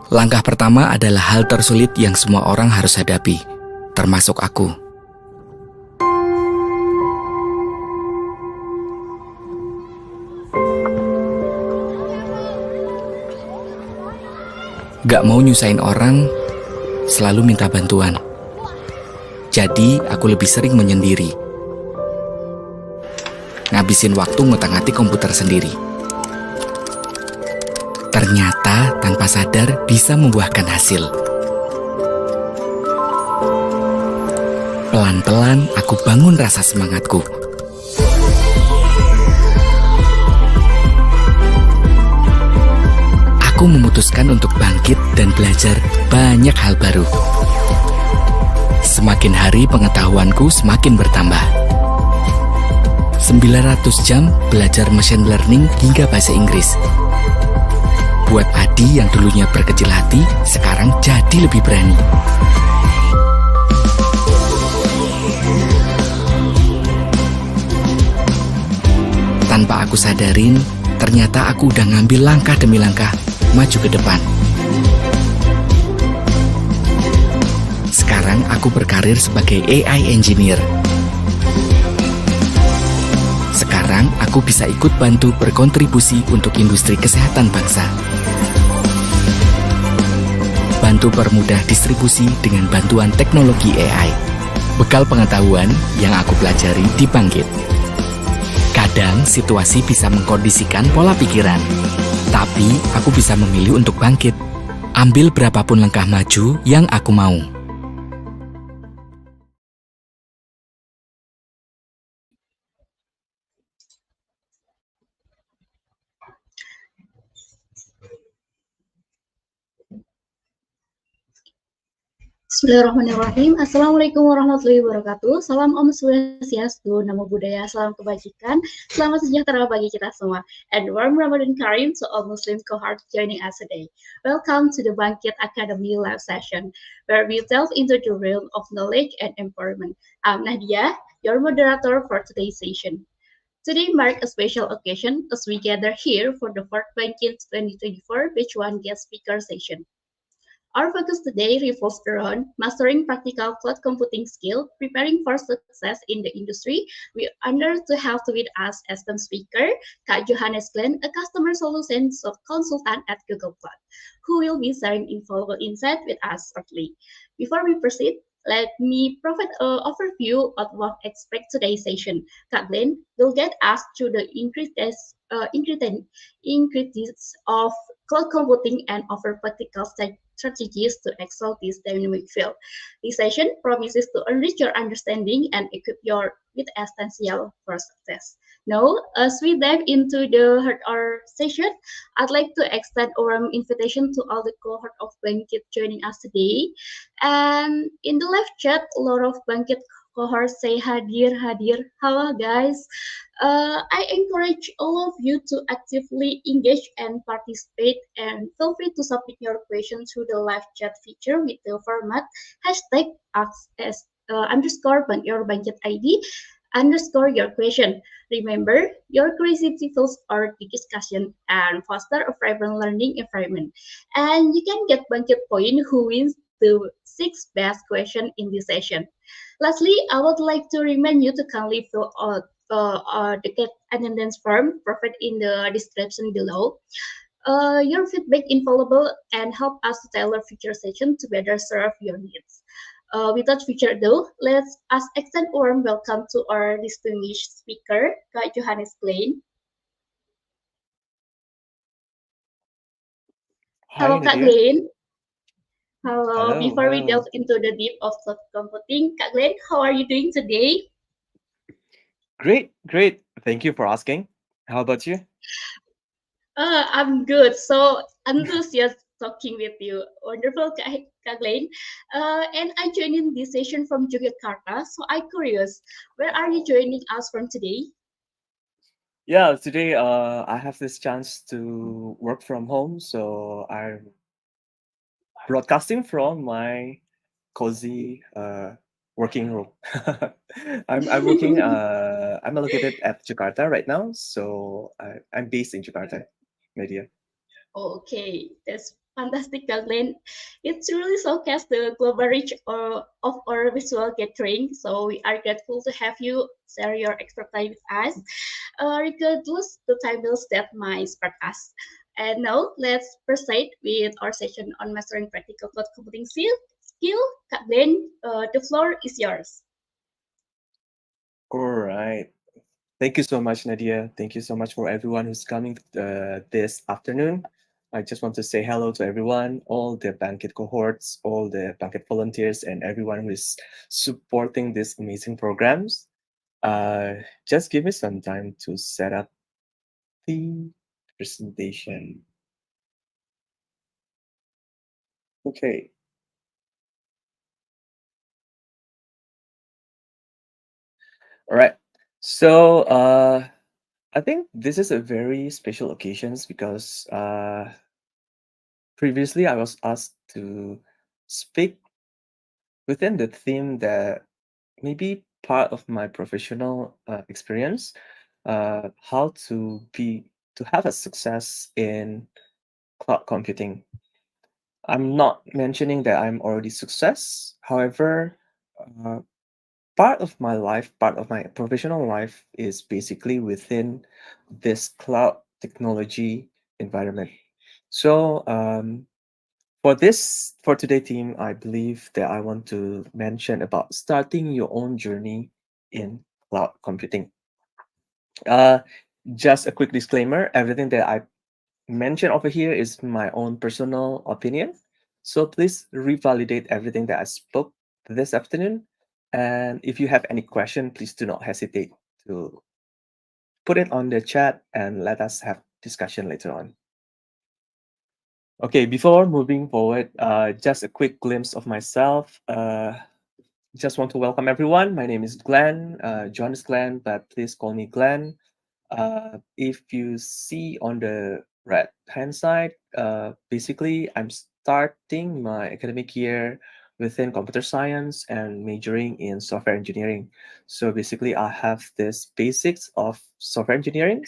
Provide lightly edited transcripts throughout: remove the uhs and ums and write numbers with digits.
Langkah pertama adalah hal tersulit yang semua orang harus hadapi, termasuk aku. Gak mau nyusahin orang, selalu minta bantuan. Jadi, aku lebih sering menyendiri. Ngabisin waktu ngutak-ngatik komputer sendiri. Ternyata tanpa sadar bisa membuahkan hasil. Pelan-pelan aku bangun rasa semangatku. Aku memutuskan untuk bangkit dan belajar banyak hal baru. Semakin hari pengetahuanku semakin bertambah. 900 jam belajar machine learning hingga bahasa Inggris. Buat Adi yang dulunya berkecil hati, sekarang jadi lebih berani. Tanpa aku sadarin, ternyata aku udah ngambil langkah demi langkah, maju ke depan. Sekarang aku berkarir sebagai AI engineer. Sekarang aku bisa ikut bantu berkontribusi untuk industri kesehatan bangsa. Bantu permudah distribusi dengan bantuan teknologi AI. Bekal pengetahuan yang aku pelajari di Bangkit. Kadang situasi bisa mengkondisikan pola pikiran, tapi aku bisa memilih untuk bangkit. Ambil berapapun langkah maju yang aku mau. Bismillahirrahmanirrahim. Assalamualaikum warahmatullahi wabarakatuh. Salam Om Swastiastu, Namo Buddhaya, salam kebajikan, selamat sejahtera bagi kita semua. And warm Ramadan Kareem to all Muslim cohort joining us today. Welcome to the Bangkit Academy live session, where we delve into the realm of knowledge and empowerment. I'm Nadia, your moderator for today's session. Today marks a special occasion as we gather here for the fourth Bangkit 2024 Batch 1 guest speaker session. Our focus today revolves around mastering practical cloud computing skill, preparing for success in the industry. We are honored to have with us as the speaker, Kak Johannes Glenn, a customer solutions consultant at Google Cloud, who will be sharing invaluable insight with us shortly. Before we proceed, let me provide an overview of what expect today's session. Kak Glenn will get us through the ingredients of cloud computing and offer practical strategies to excel this dynamic field. This session promises to enrich your understanding and equip your with essential for success. Now, as we dive into the heart of our session, I'd like to extend a warm invitation to all the cohort of Bangkit joining us today. And in the live chat, a lot of Bangkit cohorts say hadir, hadir. Hello, guys. I encourage all of you to actively engage and participate, and feel free to submit your questions through the live chat feature with the format hashtag ask as underscore your budget ID underscore your question. Remember, your curiosity fuels our discussion and foster a vibrant learning environment. And you can get budget point who wins the six best question in this session. Lastly, I would like to remind you to kindly fill out the get attendance form provided in the description below. Your feedback invaluable and help us to tailor future session to better serve your needs. Without further ado, let's us extend a warm welcome to our distinguished speaker, Kak Johannes Klein. Hi, Hello, Kak Nadia. Glenn. Hello. Hello, Before we delve hello. into the deep of cloud computing, Kak Glenn, how are you doing today? Great, great. Thank you for asking. How about you? I'm good. So enthusiastic talking with you. Wonderful, Kak Glenn. And I joined in this session from Yogyakarta. So I'm curious, where are you joining us from today? Yeah, today I have this chance to work from home, so I'm broadcasting from my cozy working room. I'm working I'm located at Jakarta right now, so I'm based in Jakarta, Nadia. Okay, that's fantastic, Kathleen. It truly showcases the global reach of our visual gathering. So we are grateful to have you share your expertise with us, regardless the titles that might spark us. And now let's proceed with our session on mastering practical cloud computing skill. Kathleen, the floor is yours. All right. Thank you so much, Nadia. Thank you so much for everyone who's coming this afternoon. I just want to say hello to everyone, all the Bangkit cohorts, all the Bangkit volunteers, and everyone who is supporting these amazing programs. Uh, just give me some time to set up the presentation. Okay. All right. So I think this is a very special occasion because previously I was asked to speak within the theme that maybe part of my professional experience, how to have a success in cloud computing. I'm not mentioning that I'm already success. However, uh, part of my life, part of my professional life is basically within this cloud technology environment. So for today team, I believe that I want to mention about starting your own journey in cloud computing. Uh, just a quick disclaimer: everything that I mention over here is my own personal opinion. So please revalidate everything that I spoke this afternoon. And if you have any question, please do not hesitate to put it on the chat and let us have discussion later on. Okay, before moving forward, just a quick glimpse of myself. Just want to welcome everyone. My name is Glenn, John is Glenn, but please call me Glenn. If you see on the right hand side, basically I'm starting my academic year within computer science and majoring in software engineering. So basically I have this basics of software engineering.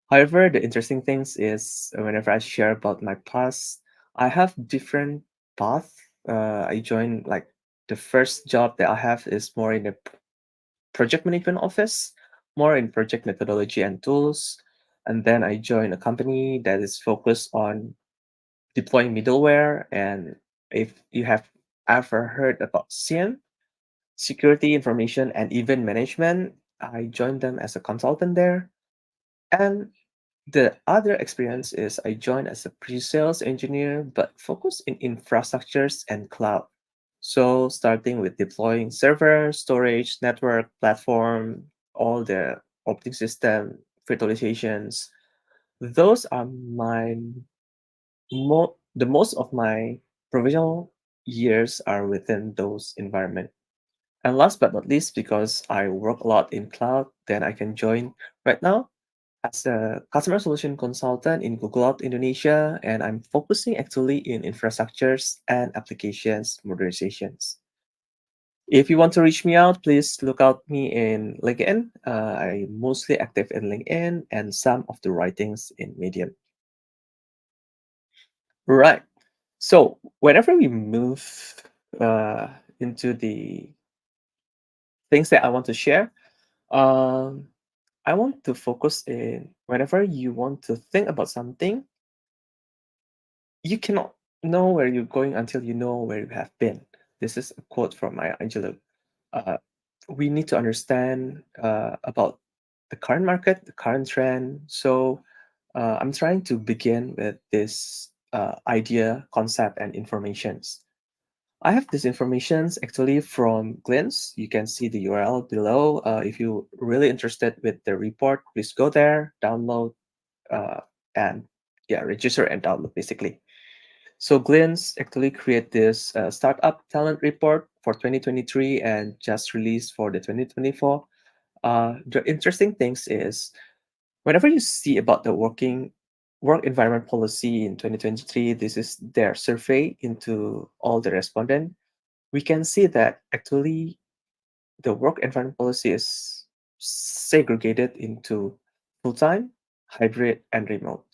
However, the interesting things is whenever I share about my past, I have different path. I joined like the first job that I have is more in the project management office, more in project methodology and tools. And then I joined a company that is focused on deploying middleware. And if you have ever heard about SIEM, security information and event management, I joined them as a consultant there. And the other experience is I joined as a pre-sales engineer, but focused in infrastructures and cloud. So starting with deploying server, storage, network, platform, all the operating system, virtualizations. Those are the most of my professional years are within those environment. And last but not least, because I work a lot in cloud, then I can join right now as a customer solution consultant in Google Cloud Indonesia, and I'm focusing actually in infrastructures and applications modernizations. If you want to reach me out, please look out me in LinkedIn. I'm mostly active in LinkedIn and some of the writings in Medium. Right. So whenever we move uh, into the things that I want to share, um, I want to focus in whenever you want to think about something, you cannot know where you're going until you know where you have been. This is a quote from Maya Angelou. Uh, we need to understand about the current market, the current trend. So I'm trying to begin with this idea, concept, and informations. I have this informations actually from Glintz. You can see the URL below. If you're really interested with the report, please go there, download, uh, and yeah, register and download basically. So Glenn's actually create this startup talent report for 2023 and just released for the 2024. The interesting things is whenever you see about the work environment policy in 2023, this is their survey into all the respondent. We can see that actually the work environment policy is segregated into full-time, hybrid, and remote.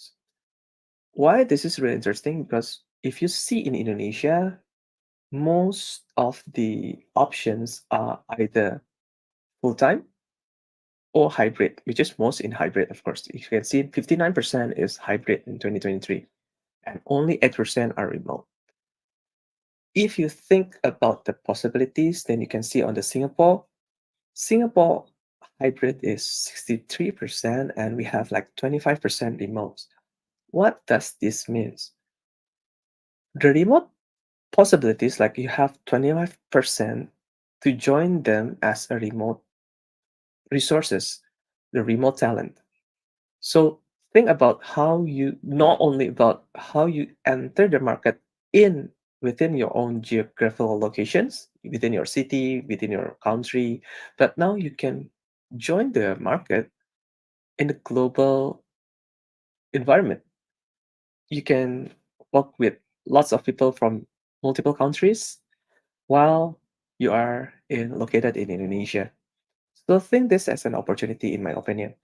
Why this is really interesting? Because if you see in Indonesia, most of the options are either full-time or hybrid, which is most in hybrid, of course. You can see 59% is hybrid in 2023, and only 8% are remote. If you think about the possibilities, then you can see on the Singapore hybrid is 63%, and we have like 25% remote. What does this mean? The remote possibilities, like you have 25% to join them as a remote resources, the remote talent. So think about how you not only about how you enter the market in within your own geographical locations, within your city, within your country, but now you can join the market in the global environment. You can work with lots of people from multiple countries while you are located in Indonesia. So think this as an opportunity, in my opinion,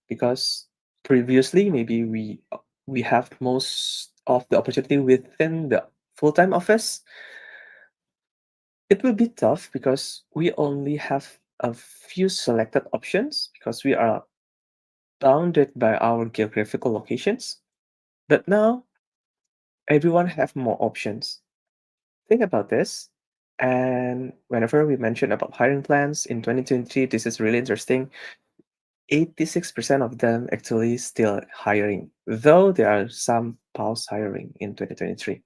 because previously maybe we have most of the opportunity within the full-time office. It will be tough because we only have a few selected options because we are bounded by our geographical locations. But now everyone have more options. Think about this. And whenever we mention about hiring plans in 2023, this is really interesting. 86% of them actually still hiring, though there are some pause hiring in 2023.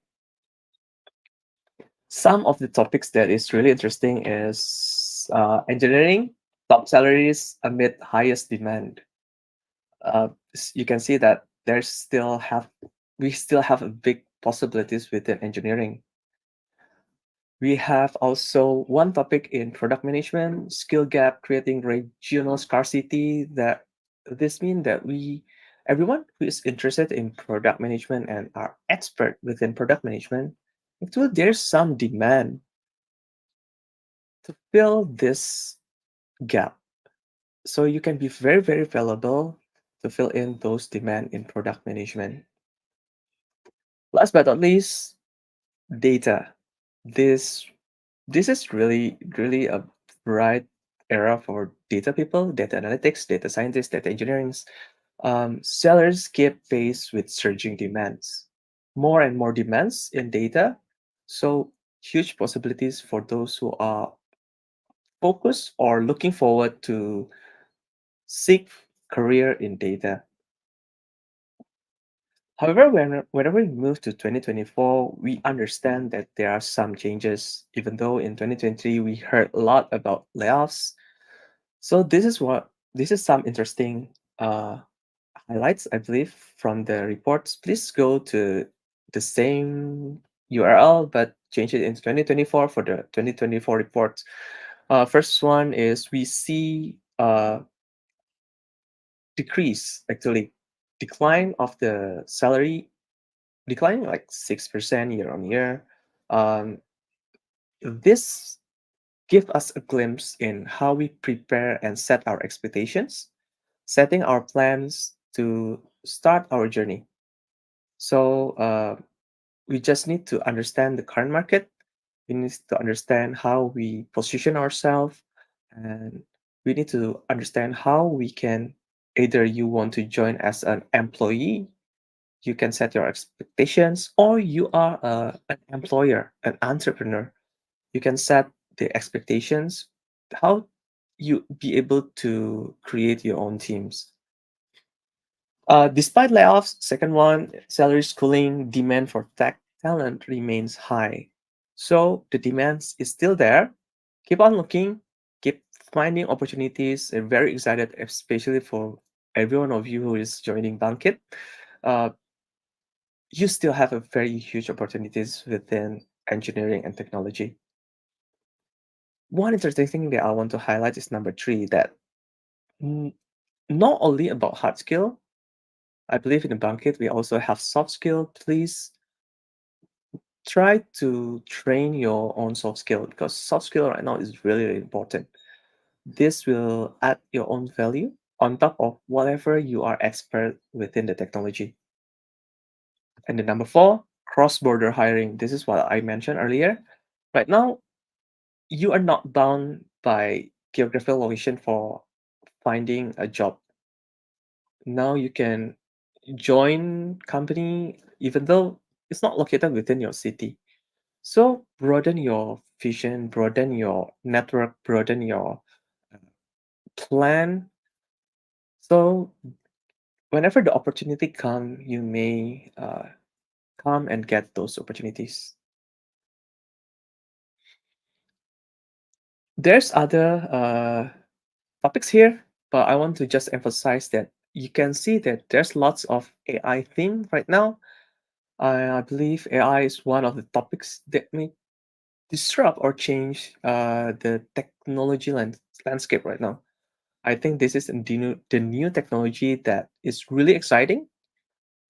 Some of the topics that is really interesting is engineering, top salaries amid highest demand. You can see that we still have a big possibilities within engineering. We have also one topic in product management, skill gap, creating regional scarcity. That this means that everyone who is interested in product management and are expert within product management, actually there's some demand to fill this gap. So you can be very, very valuable to fill in those demand in product management. Last but not least, data. This this is really a bright era for data people, data analytics, data scientists, data engineering. Sellers keep pace with surging demands, more and more demands in data. So huge possibilities for those who are focused or looking forward to seek career in data. However, whenever we move to 2024, we understand that there are some changes, even though in 2023 we heard a lot about layoffs. So this is some interesting highlights, I believe, from the reports. Please go to the same URL, but change it into 2024 for the 2024 reports. First one is we see decrease, actually, decline of the salary, declining like 6% year on year. Um, this give us a glimpse in how we prepare and set our expectations, setting our plans to start our journey. So we just need to understand the current market. We need to understand how we position ourselves, and we need to understand how we can, either you want to join as an employee, you can set your expectations, or you are an employer, an entrepreneur, you can set the expectations, how you be able to create your own teams. Despite layoffs, second one, salary cooling, demand for tech talent remains high. So the demands is still there. Keep on looking, keep finding opportunities. I'm very excited, especially for every one of you who is joining Bangkit. Uh, you still have a very huge opportunities within engineering and technology. One interesting thing that I want to highlight is number three, that n- not only about hard skill, I believe in the Bangkit, we also have soft skill. Please try to train your own soft skill, because soft skill right now is really, really important. This will add your own value on top of whatever you are expert within the technology. And the number four, cross-border hiring. This is what I mentioned earlier. Right now, you are not bound by geographical location for finding a job. Now you can join company even though it's not located within your city. So broaden your vision, broaden your network, broaden your plan. So whenever the opportunity come, you may come and get those opportunities. There's other topics here, but I want to just emphasize that you can see that there's lots of AI theme right now. I believe AI is one of the topics that may disrupt or change the technology landscape right now. I think this is the new technology that is really exciting,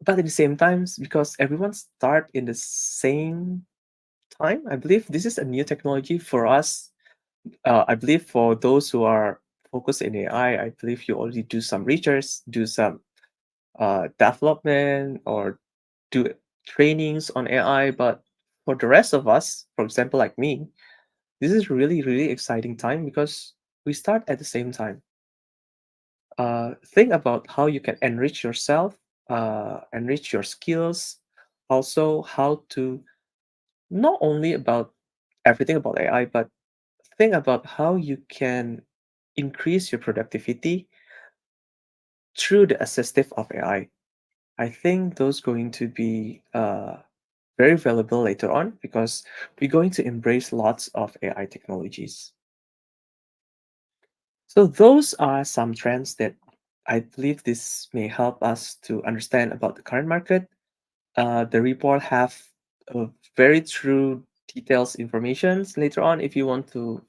but at the same time, because everyone start in the same time, I believe this is a new technology for us. I believe for those who are focused in AI, I believe you already do some research, do some development, or do trainings on AI. But for the rest of us, for example, like me, this is really, really exciting time because we start at the same time. Think about how you can enrich yourself, enrich your skills, also how to not only about everything about AI, but think about how you can increase your productivity through the assistive of AI. I think those going to be very valuable later on because we're going to embrace lots of AI technologies. So those are some trends that I believe this may help us to understand about the current market. the report have very true details informations later on. If you want to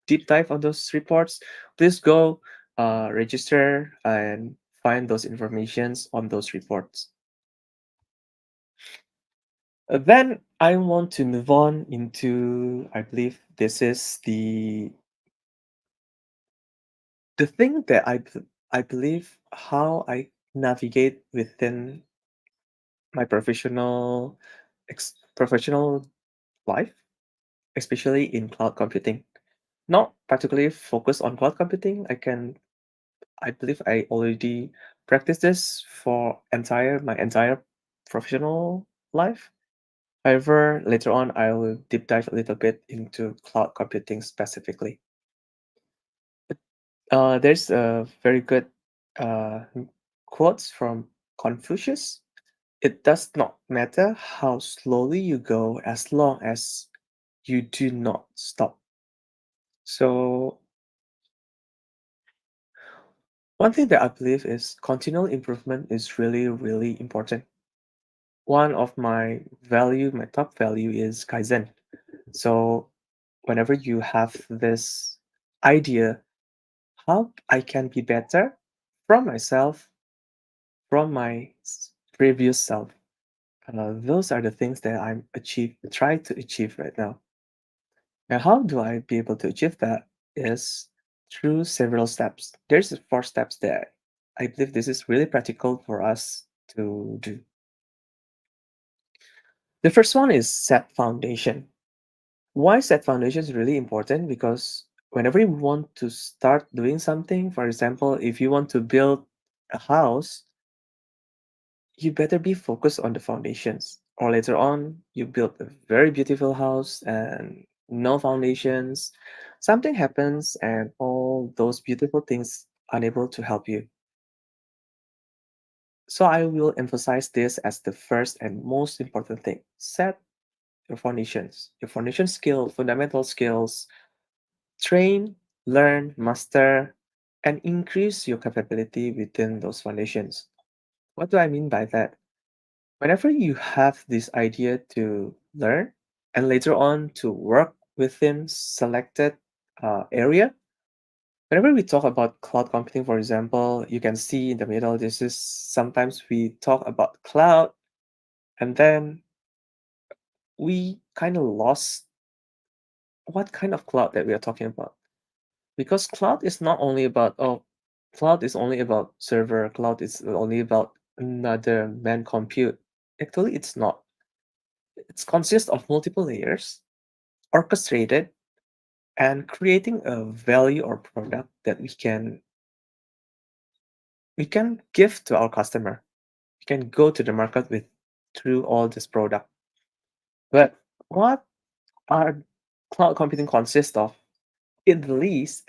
deep dive on those reports, please go register and find those informations on those reports. Then I want to move on into, I believe this is the thing that I believe how I navigate within my professional life, especially in cloud computing. Not particularly focused on cloud computing. I believe I already practice this for my entire professional life. However, later on I will deep dive a little bit into cloud computing specifically. There's a very good uh, quotes from Confucius. It does not matter how slowly you go as long as you do not stop. So, one thing that I believe is continual improvement is really, really important. One of my top value is Kaizen. So, whenever you have this idea, how I can be better from myself, from my previous self, those are the things that try to achieve right now. And how do I be able to achieve that is through several steps. There's 4 steps there. I believe this is really practical for us to do. The first one is set foundation. Why set foundation is really important? Because whenever you want to start doing something, for example, if you want to build a house, you better be focused on the foundations. Or later on, you build a very beautiful house and no foundations. Something happens, and all those beautiful things unable to help you. So I will emphasize this as the first and most important thing. Set your foundations, fundamental skills. Train, learn, master, and increase your capability within those foundations. What do I mean by that? Whenever you have this idea to learn and later on to work within selected area, whenever we talk about cloud computing, for example, you can see in the middle, this is sometimes we talk about cloud and then we kind of lost what kind of cloud that we are talking about. Because cloud is not only about, cloud is only about server, cloud is only about another man compute. Actually, it's not. It consists of multiple layers, orchestrated, and creating a value or product that we can give to our customer. We can go to the market with through all this product. But what are cloud computing consist of? At least,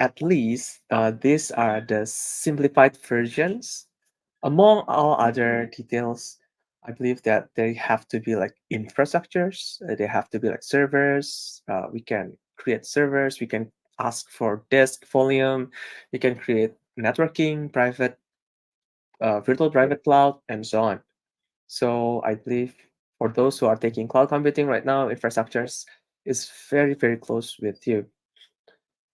these are the simplified versions. Among all other details, I believe that they have to be like infrastructures, they have to be like servers. We can create servers, we can ask for disk volume, we can create networking, virtual private cloud, and so on. So I believe for those who are taking cloud computing right now, infrastructures is very, very close with you.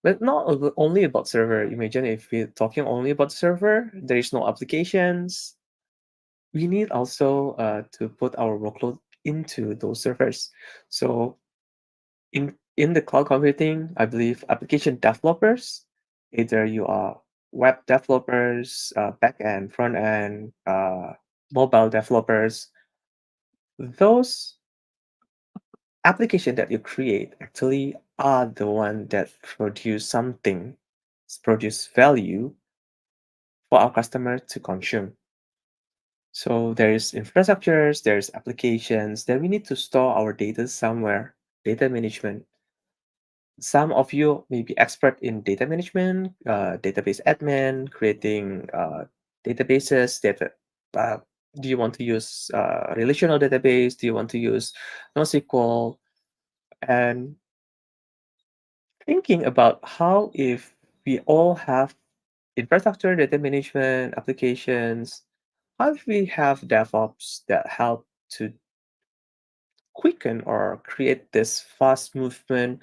But not only about server. Imagine if we're talking only about server, there is no applications. We need also to put our workload into those servers. So in the cloud computing, I believe application developers, either you are web developers, back end, front end, mobile developers, those application that you create actually are the one that produce value for our customer to consume. So there's infrastructures, there's applications that we need to store our data somewhere, data management. Some of you may be expert in data management, database admin, creating databases. Uh, do you want to use relational database? Do you want to use NoSQL? And thinking about how if we all have infrastructure, data management, applications, how if we have DevOps that help to quicken or create this fast movement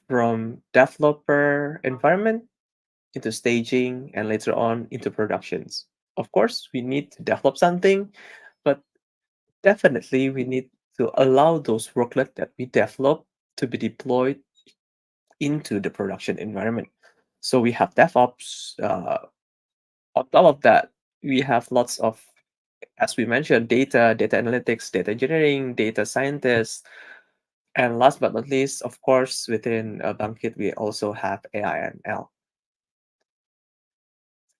from developer environment into staging and later on into productions. Of course, we need to develop something, but definitely we need to allow those workload that we develop to be deployed into the production environment. So we have DevOps. On top of that, we have lots of, as we mentioned, data analytics, data engineering, data scientists, and last but not least, of course, within Bangkit, we also have AI and ML.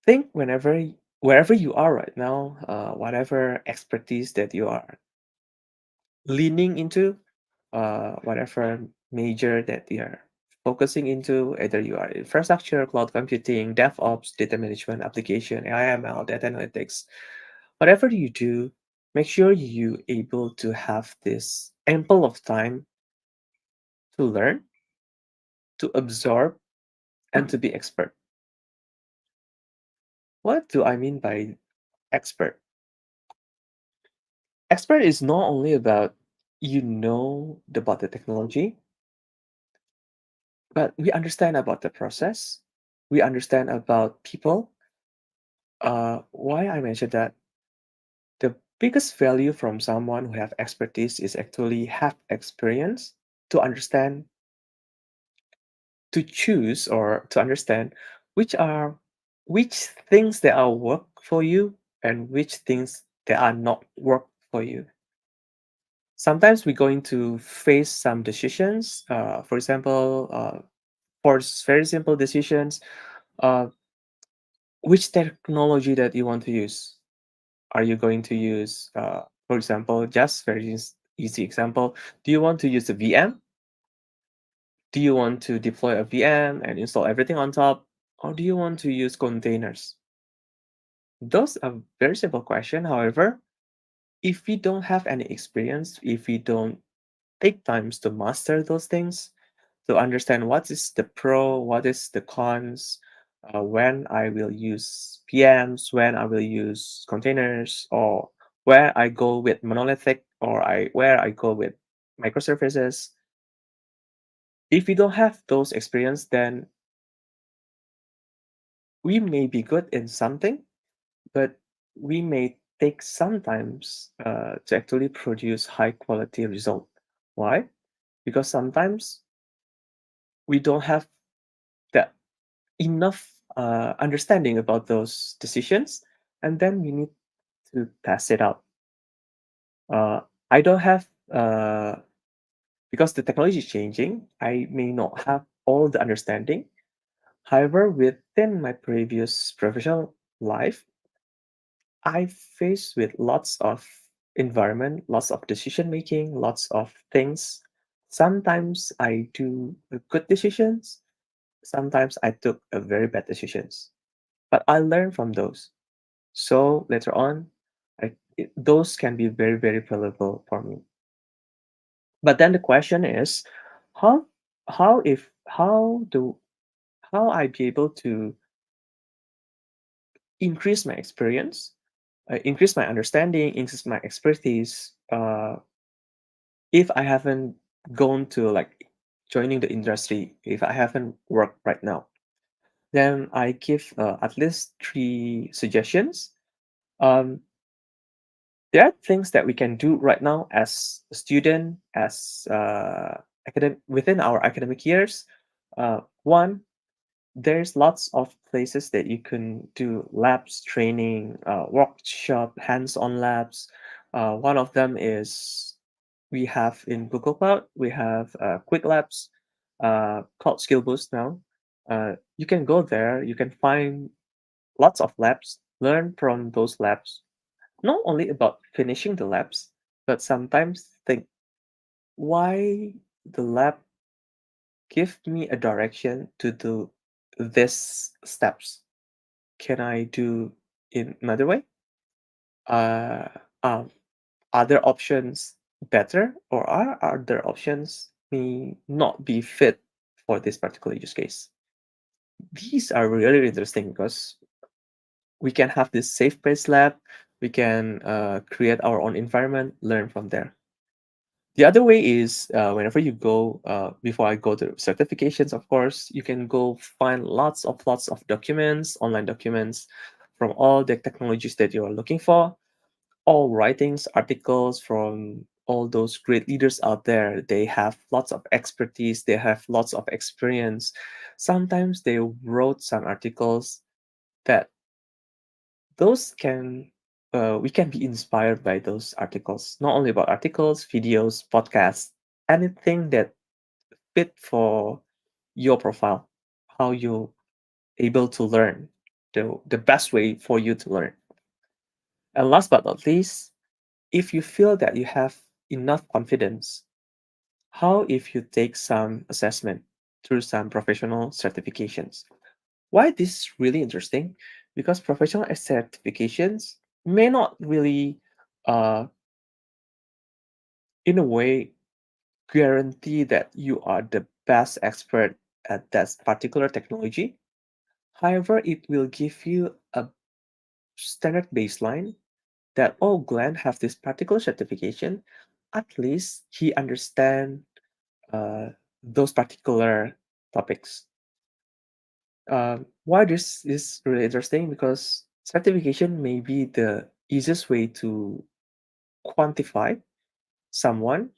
Think wherever you are right now, whatever expertise that you are leaning into, whatever major that you are focusing into, either you are infrastructure, cloud computing, DevOps, data management, application, AI, ML, data analytics, whatever you do, make sure you able to have this ample of time to learn, to absorb, and to be expert. What do I mean by expert? Expert is not only about about the technology, but we understand about the process. We understand about people. Why I mentioned that the biggest value from someone who have expertise is actually have experience to understand, to choose, or to understand which are which things that are work for you and which things that are not work for you. Sometimes we're going to face some decisions. For example, for very simple decisions, uh, which technology that you want to use? Are you going to use, for example, just very easy example, do you want to use a VM? Do you want to deploy a VM and install everything on top? Or do you want to use containers? Those are very simple question. However, if we don't have any experience, if we don't take times to master those things, to understand what is the pro, what is the cons, when I will use PMs, when I will use containers, or where I go with monolithic, or where I go with microservices. If we don't have those experience, then we may be good in something, but we may take sometimes to actually produce high quality result. Why? Because sometimes we don't have that enough understanding about those decisions, and then we need to test it out. Uh, I don't have because the technology is changing. I may not have all the understanding. However, within my previous professional life, I faced with lots of environment, lots of decision making, lots of things. Sometimes I do good decisions. Sometimes I took a very bad decisions. But I learn from those. So later on, those can be very, very valuable for me. But then the question is, how how if how I be able to increase my experience, increase my understanding, increase my expertise, if I haven't gone to like joining the industry, if I haven't worked right now, then I give at least three suggestions. Um, there are things that we can do right now as a student, as academic within our academic years. One, there's lots of places that you can do labs, training, workshop, hands-on labs. One of them is we have in Google Cloud, we have Quick Labs, called Skill Boost now. You can go there, you can find lots of labs, learn from those labs, not only about finishing the labs, but sometimes think why the lab give me a direction to do this steps. Can I do in another way? Uh, um, are there options better, or are other options may not be fit for this particular use case? These are really interesting because we can have this safe place lab. We can create our own environment, learn from there. The other way is whenever you go, before I go to certifications, of course, you can go find lots of documents, online documents from all the technologies that you are looking for, all writings, articles from all those great leaders out there. They have lots of expertise, they have lots of experience. Sometimes they wrote some articles that those can we can be inspired by those articles, not only about articles, videos, podcasts, anything that fit for your profile, how you able to learn, the best way for you to learn. And last but not least, if you feel that you have enough confidence, how if you take some assessment through some professional certifications? Why this is really interesting? Because professional certifications may not really, uh, in a way, guarantee that you are the best expert at that particular technology. However, it will give you a standard baseline that, oh, Glenn have this particular certification. At least he understand uh, those particular topics. Why this is really interesting? Because certification may be the easiest way to quantify someone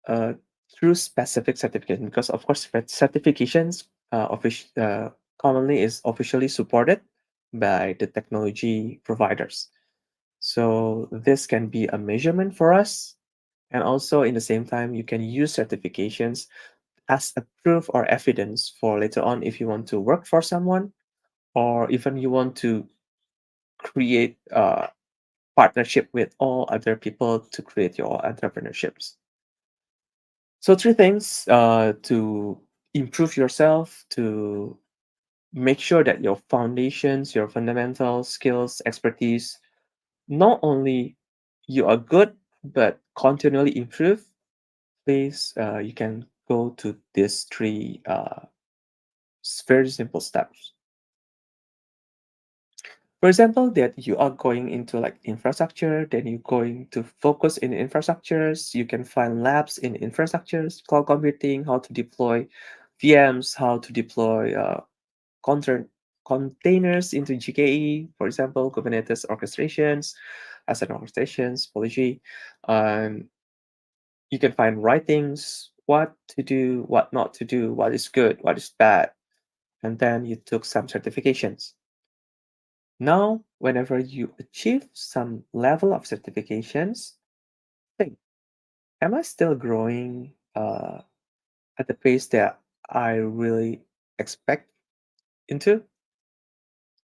uh, through specific certification. Because of course, certifications commonly is officially supported by the technology providers. So this can be a measurement for us, and also in the same time, you can use certifications as a proof or evidence for later on if you want to work for someone, or even you want to create a partnership with all other people to create your entrepreneurships. So three things to improve yourself, to make sure that your foundations, your fundamental skills, expertise, not only you are good, but continually improve. Please, you can go to these three very simple steps. For example, that you are going into like infrastructure, then you're going to focus in infrastructures. You can find labs in infrastructures, cloud computing, how to deploy VMs, how to deploy contra- containers into GKE, for example, Kubernetes orchestrations, asset orchestrations, Polyg. Um, you can find writings, what to do, what not to do, what is good, what is bad, and then you took some certifications. Now, whenever you achieve some level of certifications, think, am I still growing at the pace that I really expect into?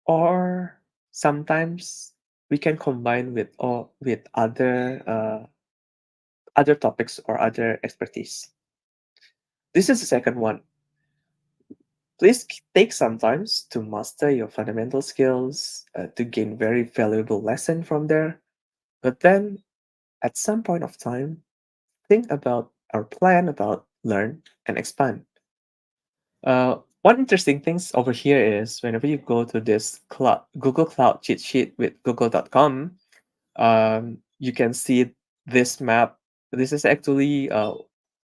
Or sometimes we can combine with or with other topics or other expertise. This is the second one. Please take some time to master your fundamental skills, to gain very valuable lesson from there. But then at some point of time, think about our plan about learn and expand. One interesting things over here is whenever you go to this cloud, Google Cloud cheat sheet with google.com, you can see this map. This is actually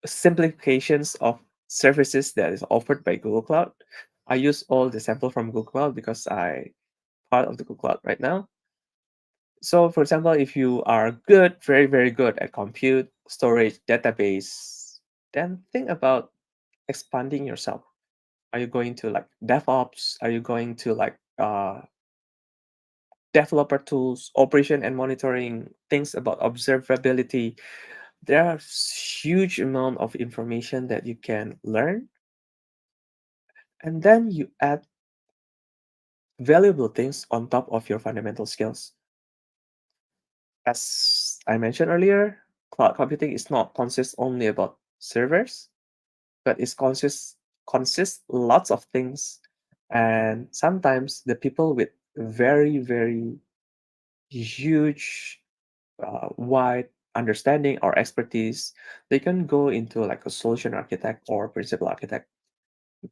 simplifications of services that is offered by Google Cloud. I use all the sample from Google Cloud because I part of the Google Cloud right now. So, for example, if you are good, very, very good at compute, storage, database, then think about expanding yourself. Are you going to like DevOps? Are you going to like developer tools, operation and monitoring, things about observability? There are huge amount of information that you can learn, and then you add valuable things on top of your fundamental skills. As I mentioned earlier, cloud computing is not consist only about servers, but it consists lots of things, and sometimes the people with very very huge wide understanding or expertise, they can go into like a solution architect or principal architect.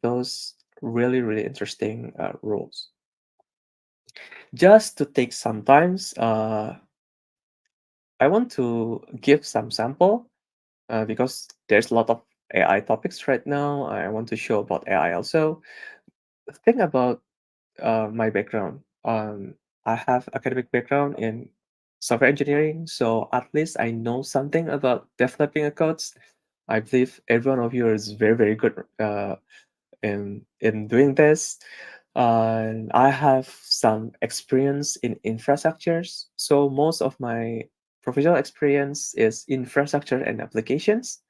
Those really really interesting roles. Just to take some times, I want to give some sample because there's a lot of AI topics right now. I want to show about AI also. Think about my background. I have academic background in software engineering, so at least I know something about developing a codes. I believe every one of you is very, very good in doing this. And I have some experience in infrastructures. So most of my professional experience is infrastructure and applications.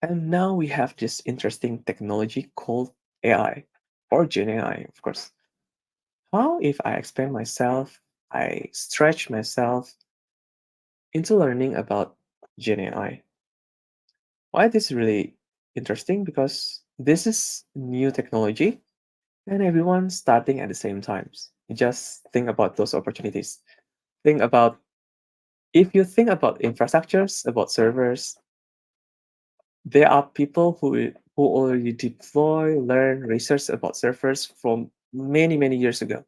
And now we have this interesting technology called AI or Gen AI, of course. How if I expand myself, I stretch myself into learning about Gen AI? Why this is really interesting? Because this is new technology and everyone's starting at the same times. Just think about those opportunities. Think about if you think about infrastructures, about servers, there are people who already deploy, learn, research about servers from many, many years ago.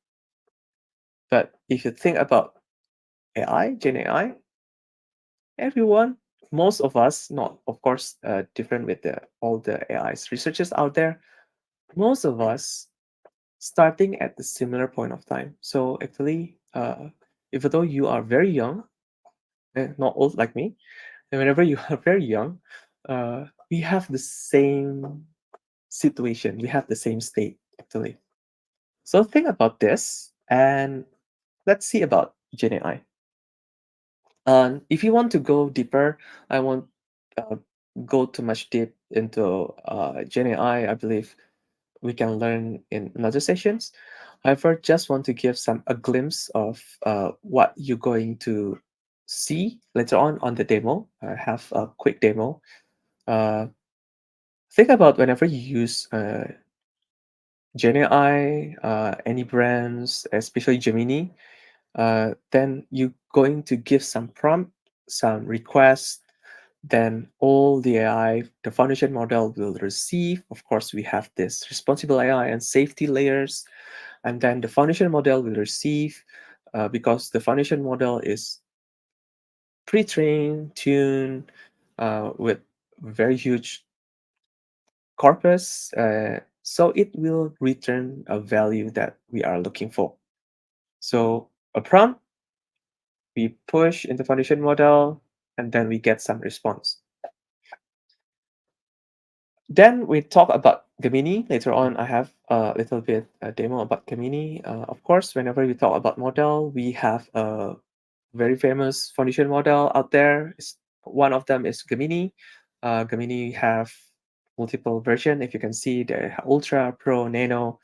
But if you think about AI, Gen AI, everyone, most of us, not of course different with all the AI's researchers out there, most of us starting at the similar point of time. So actually, even though you are very young, not old like me, and whenever you are very young, we have the same situation, we have the same state actually. So think about this, and let's see about Gen AI. If you want to go deeper, I won't uh, go too much deep into Gen AI. I believe we can learn in another sessions. However, just want to give some a glimpse of what you're going to see later on the demo. I have a quick demo. Uh, think about whenever you use Gen AI, any brands, especially Gemini, then you're going to give some prompt, some requests, then all the AI, the foundation model will receive. Of course, we have this responsible AI and safety layers, and then the foundation model will receive because the foundation model is pre-trained, tuned with very huge corpus, so it will return a value that we are looking for. So a prompt, we push in the foundation model, and then we get some response. Then we talk about Gemini. Later on, I have a little bit a demo about Gemini. Of course, whenever we talk about model, we have a very famous foundation model out there. One of them is Gemini. Gemini have multiple version. If you can see, the Ultra, Pro, Nano.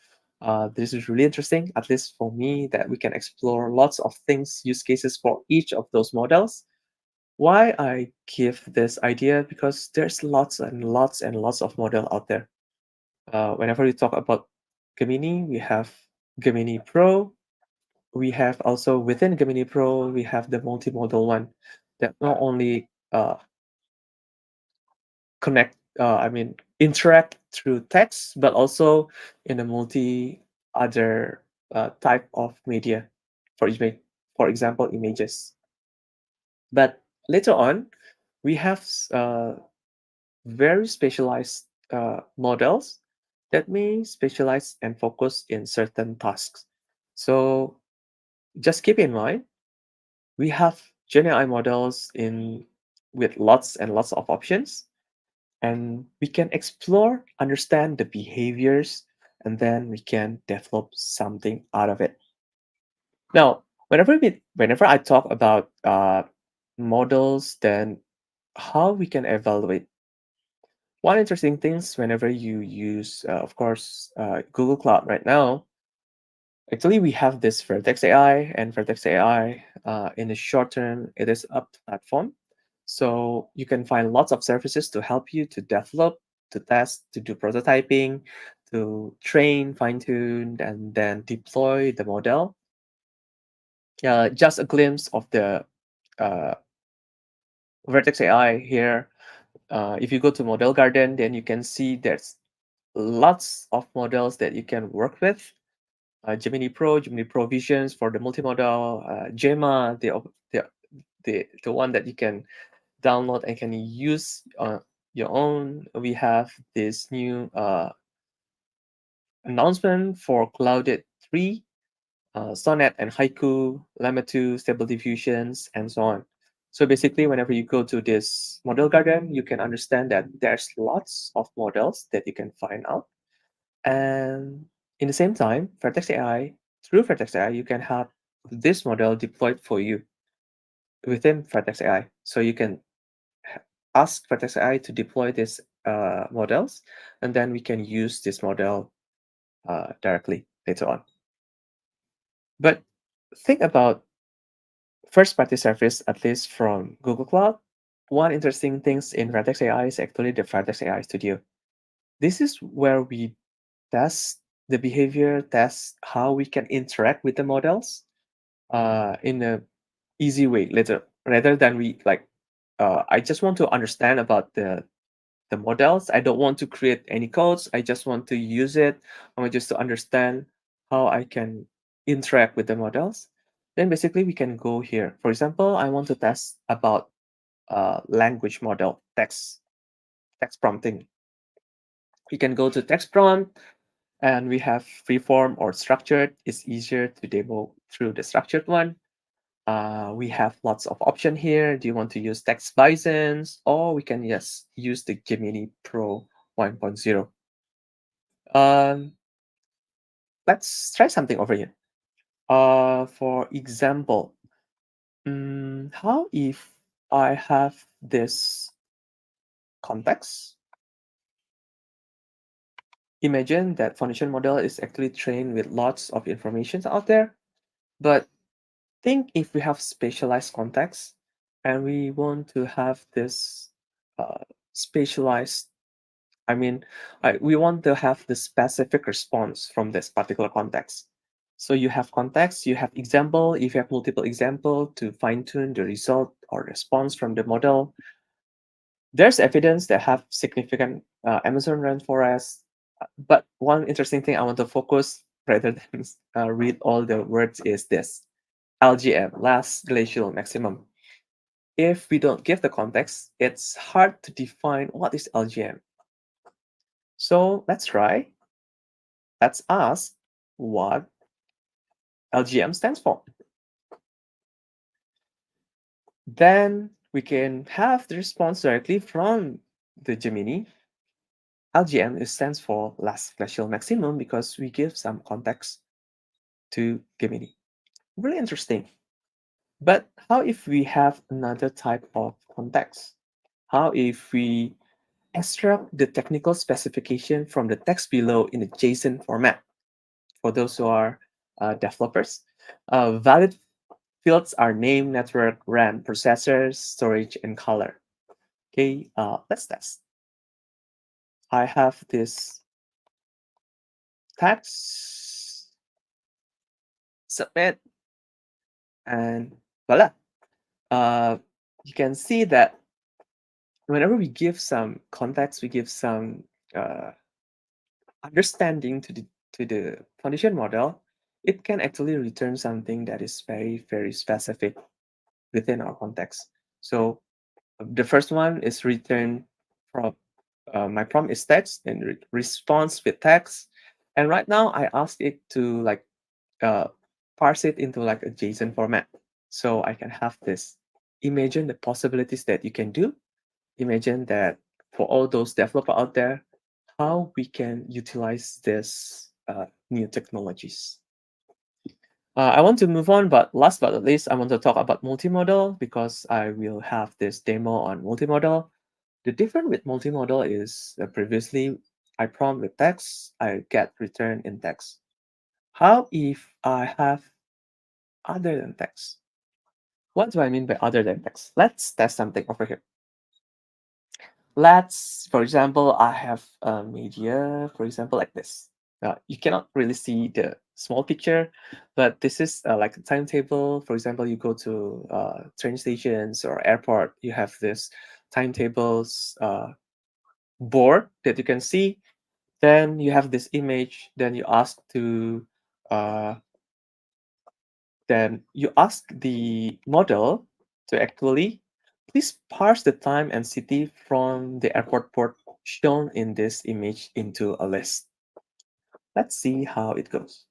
This is really interesting, at least for me, that we can explore lots of things, use cases for each of those models. Why I give this idea? Because there's lots and lots and lots of model out there. Whenever we talk about Gemini, we have Gemini Pro. We have also within Gemini Pro, we have the multimodal one that not only interact through text, but also in a multi other type of media, for for example, images. But later on, we have very specialized models that may specialize and focus in certain tasks. So just keep in mind, we have Gen AI models in with lots and lots of options, and we can explore, understand the behaviors, and then we can develop something out of it. Now, whenever I talk about models, then how we can evaluate. One interesting things whenever you use, of course, Google Cloud right now, actually we have this Vertex AI, and Vertex AI, in the short term, it is a platform. So you can find lots of services to help you to develop, to test, to do prototyping, to train, fine tune, and then deploy the model. Just a glimpse of the uh, Vertex AI here. If you go to Model Garden, then you can see there's lots of models that you can work with. Gemini Pro, Gemini Pro Visions for the multimodal, Gemma, the one that you can download and can use on your own. We have this new announcement for Clouded 3, Sonnet and Haiku, Llama 2, Stable Diffusions, and so on. So basically, whenever you go to this model garden, you can understand that there's lots of models that you can find out. And in the same time, Vertex AI, through Vertex AI, you can have this model deployed for you within Vertex AI. So you can ask Vertex AI to deploy these models, and then we can use this model directly later on. But think about first-party service, at least from Google Cloud. One interesting things in Vertex AI is actually the Vertex AI Studio. This is where we test the behavior, test how we can interact with the models in a easy way later, rather than we like. I just want to understand about the models. I don't want to create any codes. I just want to use it. I want just to understand how I can interact with the models. Then basically we can go here. For example, I want to test about language model text prompting. We can go to text prompt and we have freeform or structured. It's easier to demo through the structured one. We have lots of option here. Do you want to use text bisons, or we can just use the Gemini Pro 1.0. Um, let's try something over here. For example, how if I have this context? Imagine that foundation model is actually trained with lots of information out there, but think if we have specialized context and we want to have this specialized, I mean, we want to have the specific response from this particular context. So you have context, you have example. If you have multiple example to fine tune the result or response from the model, there's evidence that have significant Amazon rainforest. But one interesting thing I want to focus rather than read all the words is this: LGM, last glacial maximum. If we don't give the context, it's hard to define what is LGM. So let's try. Let's ask what LGM stands for. Then we can have the response directly from the Gemini. LGM stands for last glacial maximum because we give some context to Gemini. Really interesting. But how if we have another type of context? How if we extract the technical specification from the text below in a JSON format? For those who are developers, valid fields are name, network, RAM, processor, storage, and color. Okay, let's test. I have this text, submit, and voila. You can see that whenever we give some context, we give some understanding to the foundation model, it can actually return something that is very, very specific within our context. So the first one is return from my prompt is text and response with text. And right now I asked it to like parse it into like a JSON format. So I can have this. Imagine the possibilities that you can do. Imagine that for all those developers out there, how we can utilize this new technologies. I want to move on, but last but not least, I want to talk about multimodal because I will have this demo on multimodal. The difference with multimodal is previously I prompt with text, I get return in text. How if I have other than text? What do I mean by other than text? Let's test something over here. Let's, for example, I have a media, for example, like this. You cannot really see the small picture, but this is like a timetable. For example, you go to train stations or airport, you have this timetables board that you can see. Then you have this image. Then you ask to uh, then you ask the model to actually please parse the time and city from the airport port shown in this image into a list. Let's see how it goes.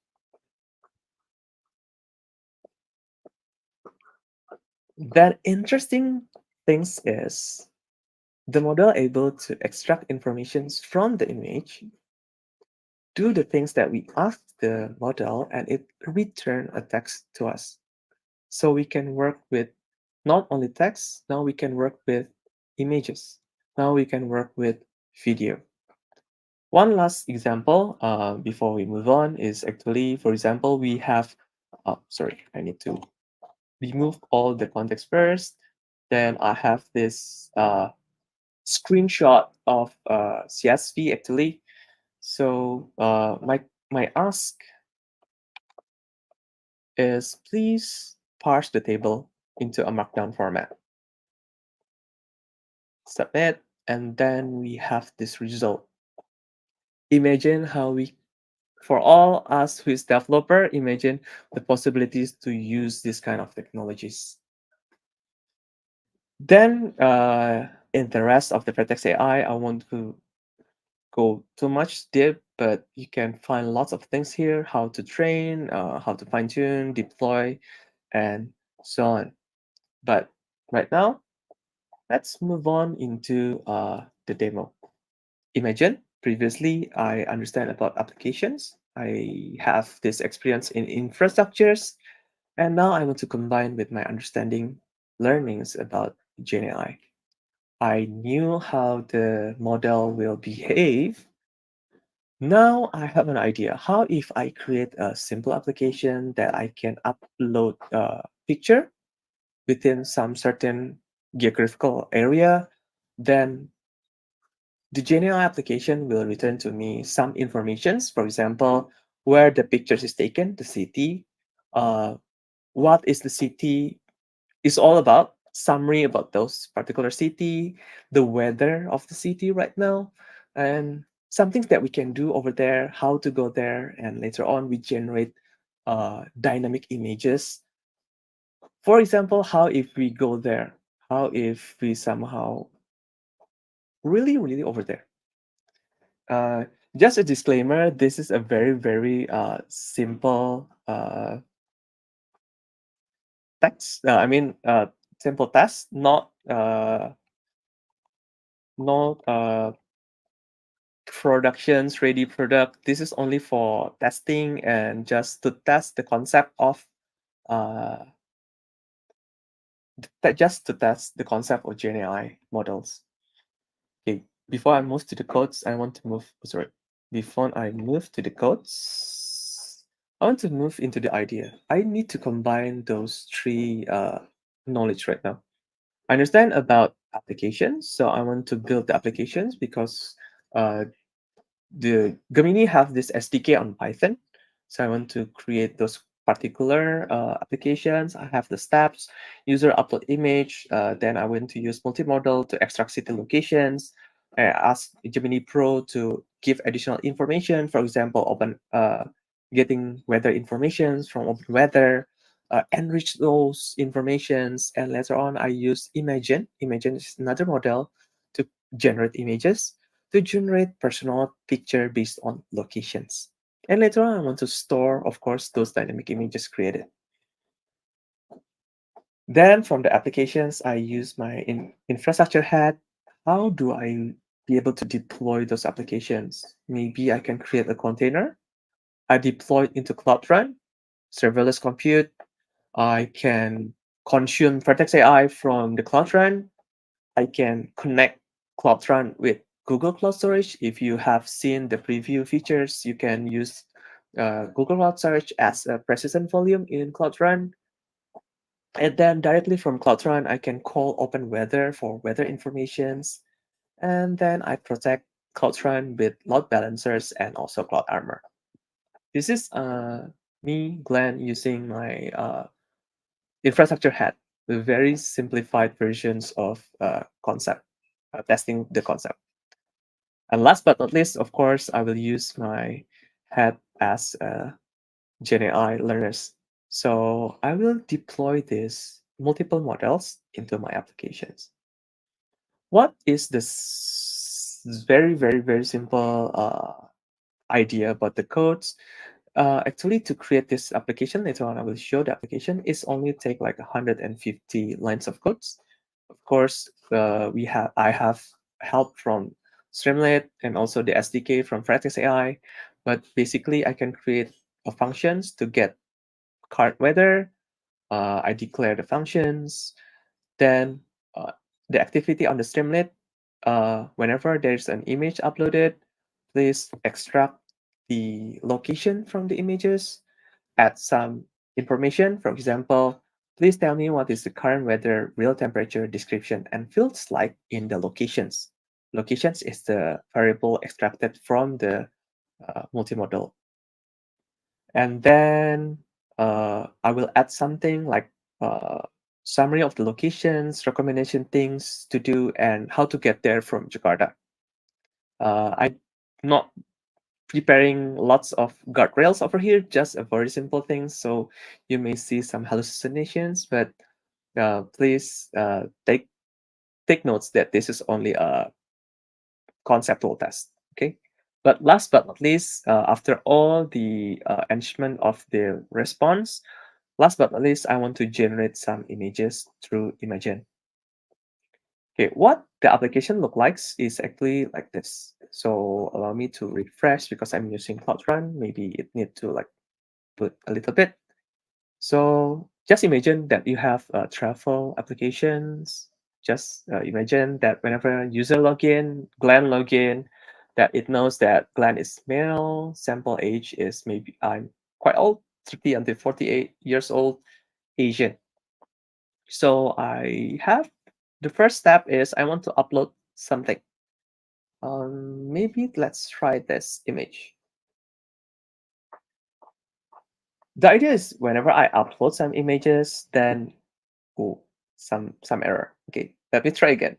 That interesting things is the model able to extract information from the image, do the things that we asked the model, and it return a text to us. So we can work with not only text, now we can work with images. Now we can work with video. One last example before we move on is actually, for example, we have, sorry, I need to remove all the context first. Then I have this screenshot of CSV actually. So my ask is please parse the table into a markdown format. Submit, and then we have this result. Imagine how we, for all us who is developer, imagine the possibilities to use this kind of technologies. Then in the rest of the Vertex AI, I want to go too much deep, but you can find lots of things here, how to train, how to fine tune, deploy, and so on. But right now, let's move on into the demo. Imagine previously I understand about applications. I have this experience in infrastructures, and now I want to combine with my understanding learnings about GenAI. I knew how the model will behave. Now I have an idea. How if I create a simple application that I can upload a picture within some certain geographical area, then the GenAI application will return to me some informations, for example, where the pictures is taken, the city, uh, what is the city is all about, summary about those particular city, the weather of the city right now, and some things that we can do over there, how to go there, and later on we generate dynamic images. For example, how if we go there, how if we somehow really over there. Uh, just a disclaimer, this is a very simple text. Simple test, not productions ready product. This is only for testing and just to test the concept of uh, just to test the concept of GenAI models. Okay, before I move to the codes, I want to move. Sorry, before I move to the codes, I want to move into the idea. I need to combine those three knowledge right now. I understand about applications, so I want to build the applications because uh, the Gemini have this SDK on Python. So I want to create those particular applications. I have the steps, user upload image. Then I want to use multimodal to extract city locations. I ask Gemini Pro to give additional information. For example, getting weather informations from open weather, enrich those informations, and later on I use Imagen. Imagen is another model to generate images to generate personal picture based on locations. And later on, I want to store, of course, those dynamic images created. Then from the applications, I use my infrastructure hat. How do I be able to deploy those applications? Maybe I can create a container. I deploy it into Cloud Run, serverless compute. I can consume Vertex AI from the Cloud Run. I can connect Cloud Run with Google Cloud Storage. If you have seen the preview features, you can use Google Cloud Storage as a persistent volume in Cloud Run. And then directly from Cloud Run, I can call Open Weather for weather informations. And then I protect Cloud Run with load balancers and also Cloud Armor. This is me, Glenn, using my infrastructure hat, the very simplified versions of concept, testing the concept. And last but not least, of course, I will use my hat as Gen AI learners. So I will deploy these multiple models into my applications. What is this very simple idea about the codes? Actually, to create this application, later on I will show the application, is only take like 150 lines of codes. Of course, I have help from Streamlit and also the SDK from Practice AI, but basically I can create a functions to get current weather. I declare the functions, then uh, the activity on the Streamlit. Whenever there's an image uploaded, please extract the location from the images, add some information. For example, please tell me what is the current weather, real temperature, description, and fields like in the locations. Locations is the variable extracted from the multimodal. And then I will add something like uh, summary of the locations, recommendation things to do, and how to get there from Jakarta. I'm not preparing lots of guardrails over here, just a very simple thing. So you may see some hallucinations, but please take notes that this is only a conceptual test. Okay. But last but not least, after all the enrichment of the response, last but not least, I want to generate some images through Imagen. Okay, what the application look like is actually like this. So allow me to refresh because I'm using Cloud Run. Maybe it need to like put a little bit. So just imagine that you have travel applications. Just imagine that whenever user login, Glenn login, that it knows that Glenn is male, sample age is maybe I'm quite old, 30 until 48 years old, Asian. So I have the first step is I want to upload something. Maybe let's try this image. The idea is whenever I upload some images, then oh, some error. Okay, let me try again.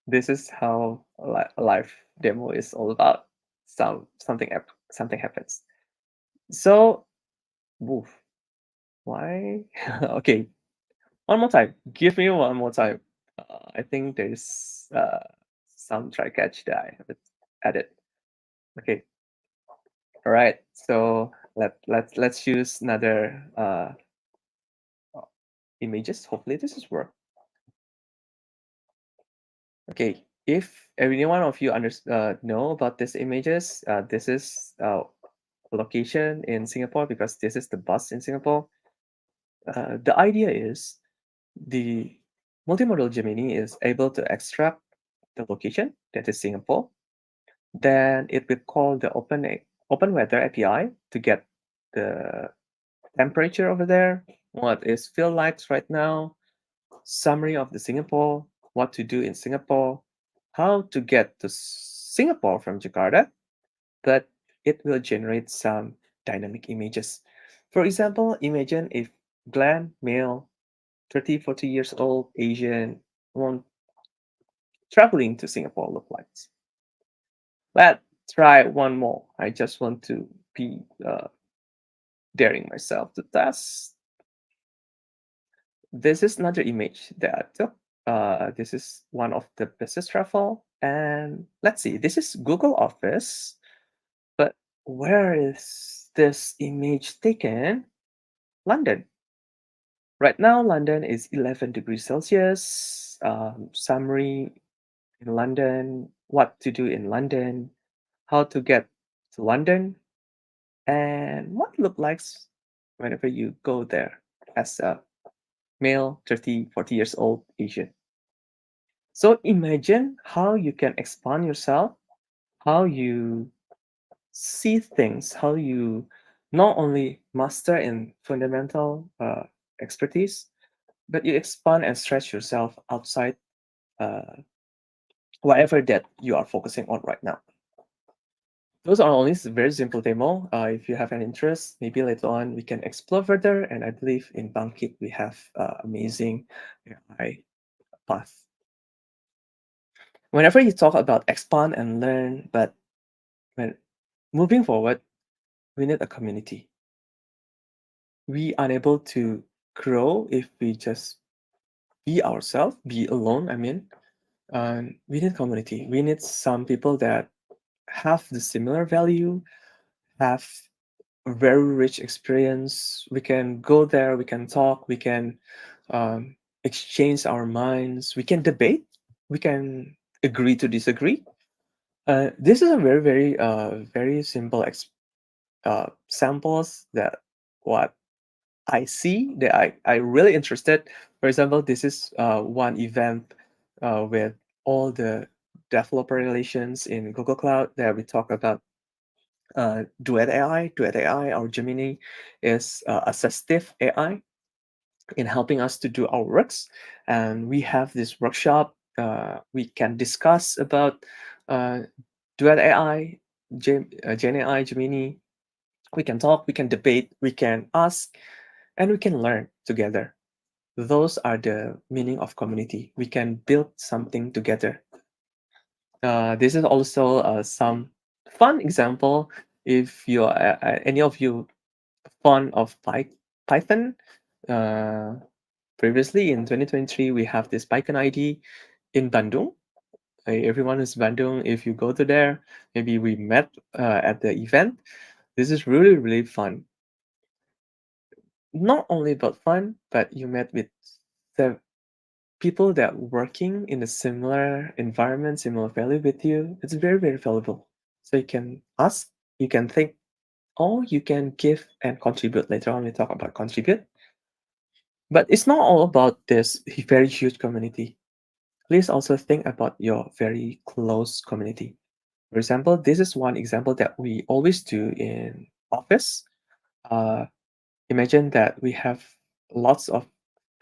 This is how a live demo is all about. Something happens. So, woof, why? Okay, one more time. Give me one more time. I think there's some try catch that I haven't added. Okay, all right. So let's use another images. Hopefully this is work. Okay, if every one of you know about these images, this is location in Singapore because this is the bus in Singapore. The idea is the multimodal Gemini is able to extract the location that is Singapore. Then it will call the open weather API to get the temperature over there, what is feel like right now, summary of the Singapore, what to do in Singapore, how to get to Singapore from Jakarta, but it will generate some dynamic images. For example, imagine if Glenn, male, 30, 40 years old, Asian, want traveling to Singapore look like. Let's try one more. I just want to be daring myself to test. This is another image that I took. This is one of the business travel. And let's see, this is Google Office. But where is this image taken? London. Right now, London is 11 degrees Celsius. Summary in London, what to do in London, how to get to London, and what look like whenever you go there as a male, 30, 40 years old Asian. So imagine how you can expand yourself, how you see things, how you not only master in fundamental expertise, but you expand and stretch yourself outside uh, whatever that you are focusing on right now. Those are only very simple demo. If you have an interest, maybe later on we can explore further. And I believe in Bangkit we have amazing AI path. Whenever you talk about expand and learn, but when moving forward, we need a community. we unable to grow if we just be ourselves, be alone. I mean, we need community. We need some people that have the similar value, have a very rich experience. We can go there, we can talk, we can um, exchange our minds, we can debate, we can agree to disagree. This is a very simple samples that what I see that I really interested. For example, this is one event with all the developer relations in Google Cloud that we talk about Duet AI. Duet AI or Gemini is assistive AI in helping us to do our works. And we have this workshop. We can discuss about uh, Duet AI, Gen AI, Gemini. We can talk, we can debate, we can ask, and we can learn together. Those are the meaning of community. We can build something together. This is also some fun example. If you are any of you fond of Python, uh, previously in 2023 we have this Python ID in Bandung. Everyone is Bandung. If you go to there, maybe we met at the event. This is really fun. Not only about fun, but you met with the people that working in a similar environment, similar value with you. It's very valuable. So you can ask, you can think, or you can give and contribute. Later on, we talk about contribute. But it's not all about this very huge community. Please also think about your very close community. For example, this is one example that we always do in office. Uh, Imagine that we have lots of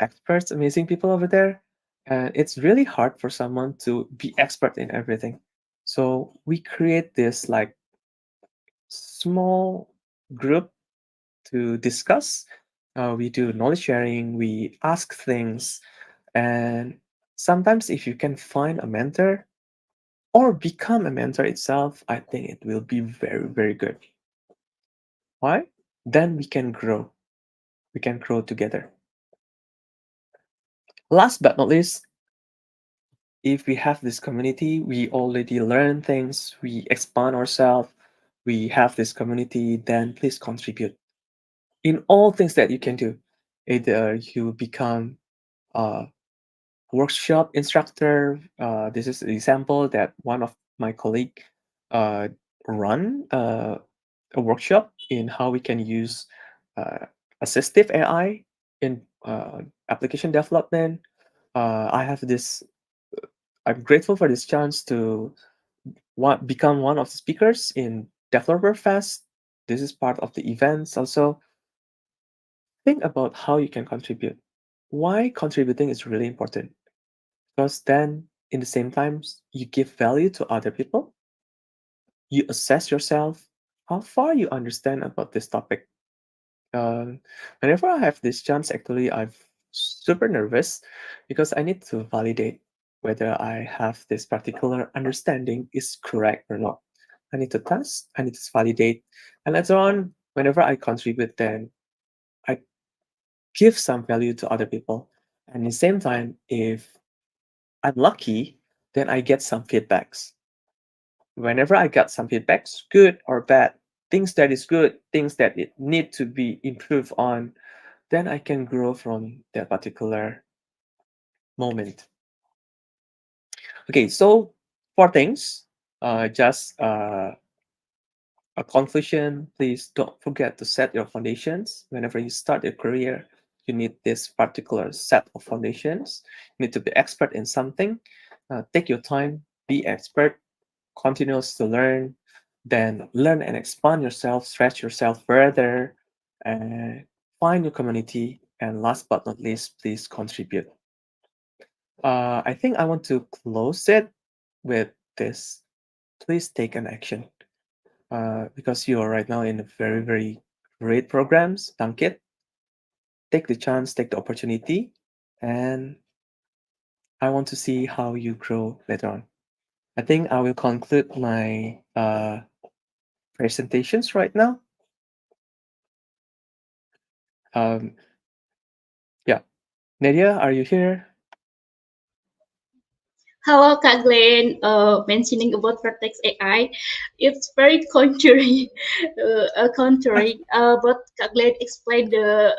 experts, amazing people over there, and it's really hard for someone to be expert in everything. So we create this like small group to discuss. We do knowledge sharing, we ask things, and sometimes if you can find a mentor or become a mentor itself, I think it will be very good. Why? Then we can grow. We can grow together. Last but not least, if we have this community, we already learn things, we expand ourselves, we have this community, then please contribute in all things that you can do. Either you become a workshop instructor. This is an example that one of my colleague uh, run a workshop in how we can use uh, assistive AI in application development. I have this. I'm grateful for this chance to become one of the speakers in Developer Fest. This is part of the events. Also, think about how you can contribute. Why contributing is really important because then, in the same time, you give value to other people. You assess yourself, how far you understand about this topic. Um, Whenever I have this chance, actually, I'm super nervous because I need to validate whether I have this particular understanding is correct or not. I need to test, I need to validate, and later on, whenever I contribute, then I give some value to other people. And at the same time, if I'm lucky, then I get some feedbacks. Whenever I got some feedbacks, good or bad, things that is good, things that it need to be improved on, then I can grow from that particular moment. Okay, so four things. Just a conclusion. Please don't forget to set your foundations. Whenever you start your career, you need this particular set of foundations. You need to be expert in something. Take your time, be expert, continues to learn, then learn and expand yourself, stretch yourself further, and find your community. And last but not least, please contribute. I think I want to close it with this. Please take an action because you are right now in a very great programs. Bangkit, take the chance, take the opportunity, and I want to see how you grow later on. I think I will conclude my presentations right now. Um, yeah, Nadia, are you here? Hello, Kak Glenn. Mentioning about Vertex AI, it's very contrary, contrary. But Kak Glenn explained the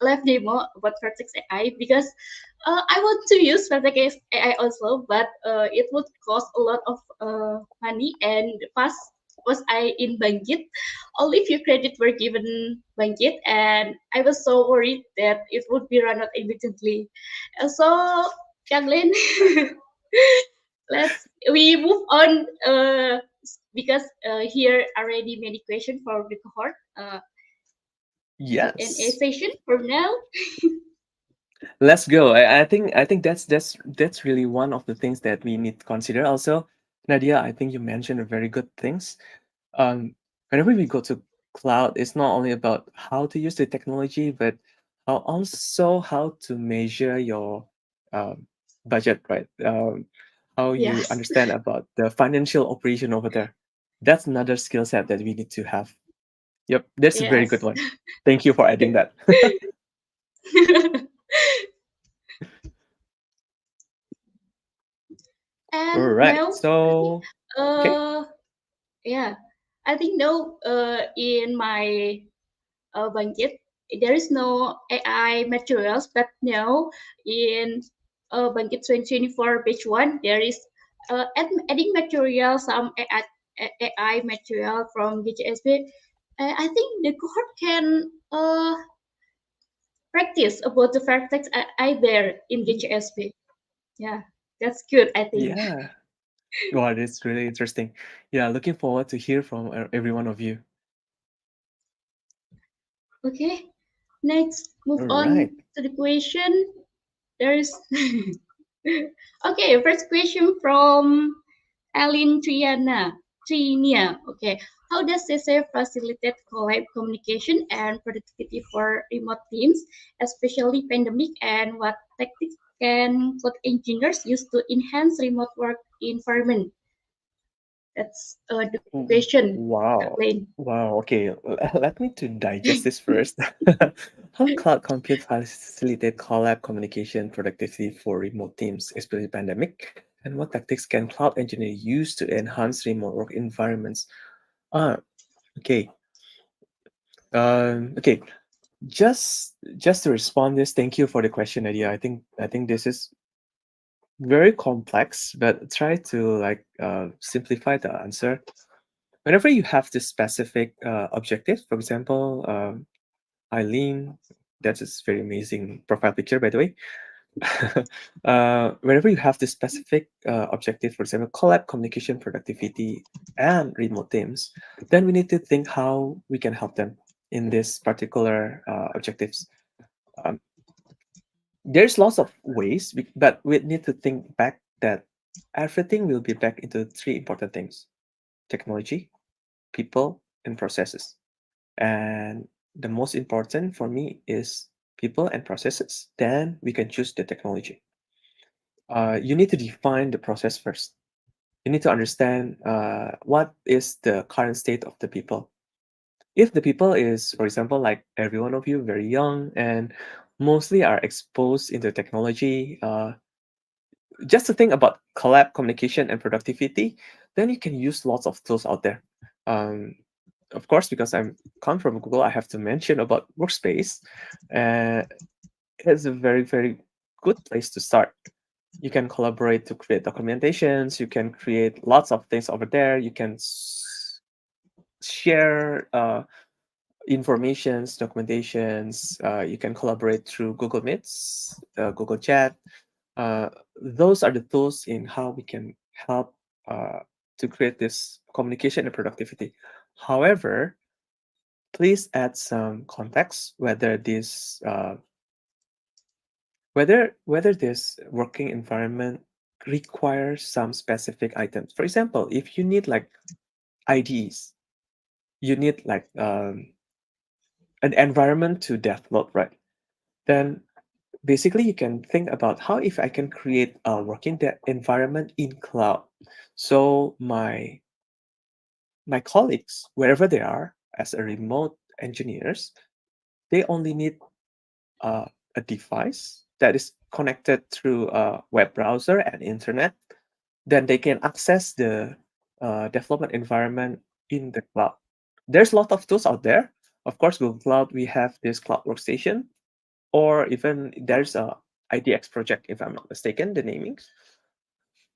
live demo about Vertex AI because I want to use Vertex AI also, but it would cost a lot of money. And fast was I in Bangkit, only few credits were given Bangkit, and I was so worried that it would be run out immediately. So Kaglin, let's we move on because here already many questions for the cohort Q&A Yes. session for now. Let's go. I think that's really one of the things that we need to consider. Also, Nadia, I think you mentioned a very good things. Um, Whenever we go to cloud, it's not only about how to use the technology, but how to measure your um, budget, right? How you Yes, understand about the financial operation over there. That's another skill set that we need to have. Yep, that's a very good yes. one. Thank you for adding that. All And right. now I think So, okay. uh yeah, I think now in my Bangkit. There is no AI materials, but now in Bangkit 2024 batch 1, there is adding material, some AI material from GCSB. I think the cohort can practice about the vertex AI there in GCSB. Yeah, that's good, I think. Yeah. Wow, it's really interesting. Yeah, looking forward to hear from every one of you. Okay, next, move All on right. to the question. There's okay, first question from Aline Trinia. Okay. How does CC facilitate collab communication and productivity for remote teams, especially pandemic, and what tactics can cloud engineers use to enhance remote work environment? That's the question, Wow. Kathleen. Wow. Okay. Let me to digest this first. How cloud compute facilitate collab communication productivity for remote teams, especially pandemic? And what tactics can cloud engineer use to enhance remote work environments? Ah, okay. Okay. Just to respond this, thank you for the question, Nadia. I think this is very complex, but try to like simplify the answer. Whenever you have this specific objective, for example, Eileen, that's a very amazing profile picture, by the way. Whenever you have this specific objective, for example, collab communication, productivity, and remote teams, then we need to think how we can help them in this particular objectives. Um, there's lots of ways, but we need to think back that everything will be back into three important things: technology, people, and processes. And the most important for me is people and processes. Then we can choose the technology. You need to define the process first. You need to understand what is the current state of the people. If the people is, for example, like every one of you, very young and mostly are exposed into technology, just to think about collab communication and productivity, then you can use lots of tools out there. Um, of course, because I'm come from Google, I have to mention about Workspace. Uh, it's a very good place to start. You can collaborate to create documentations. You can create lots of things over there. You can share informations, documentations. You can collaborate through Google Meets, Google Chat. uh, those are the tools in how we can help uh, to create this communication and productivity. However, please add some context whether this working environment requires some specific items. For example, if you need like IDs, you need like an environment to develop, right? Then basically you can think about how if I can create a working environment in cloud, so my colleagues wherever they are as a remote engineers, they only need a device that is connected through a web browser and internet, then they can access the development environment in the cloud. There's a lot of tools out there. Of course, Google Cloud, we have this cloud workstation, or even there's a IDX project, if I'm not mistaken, the namings.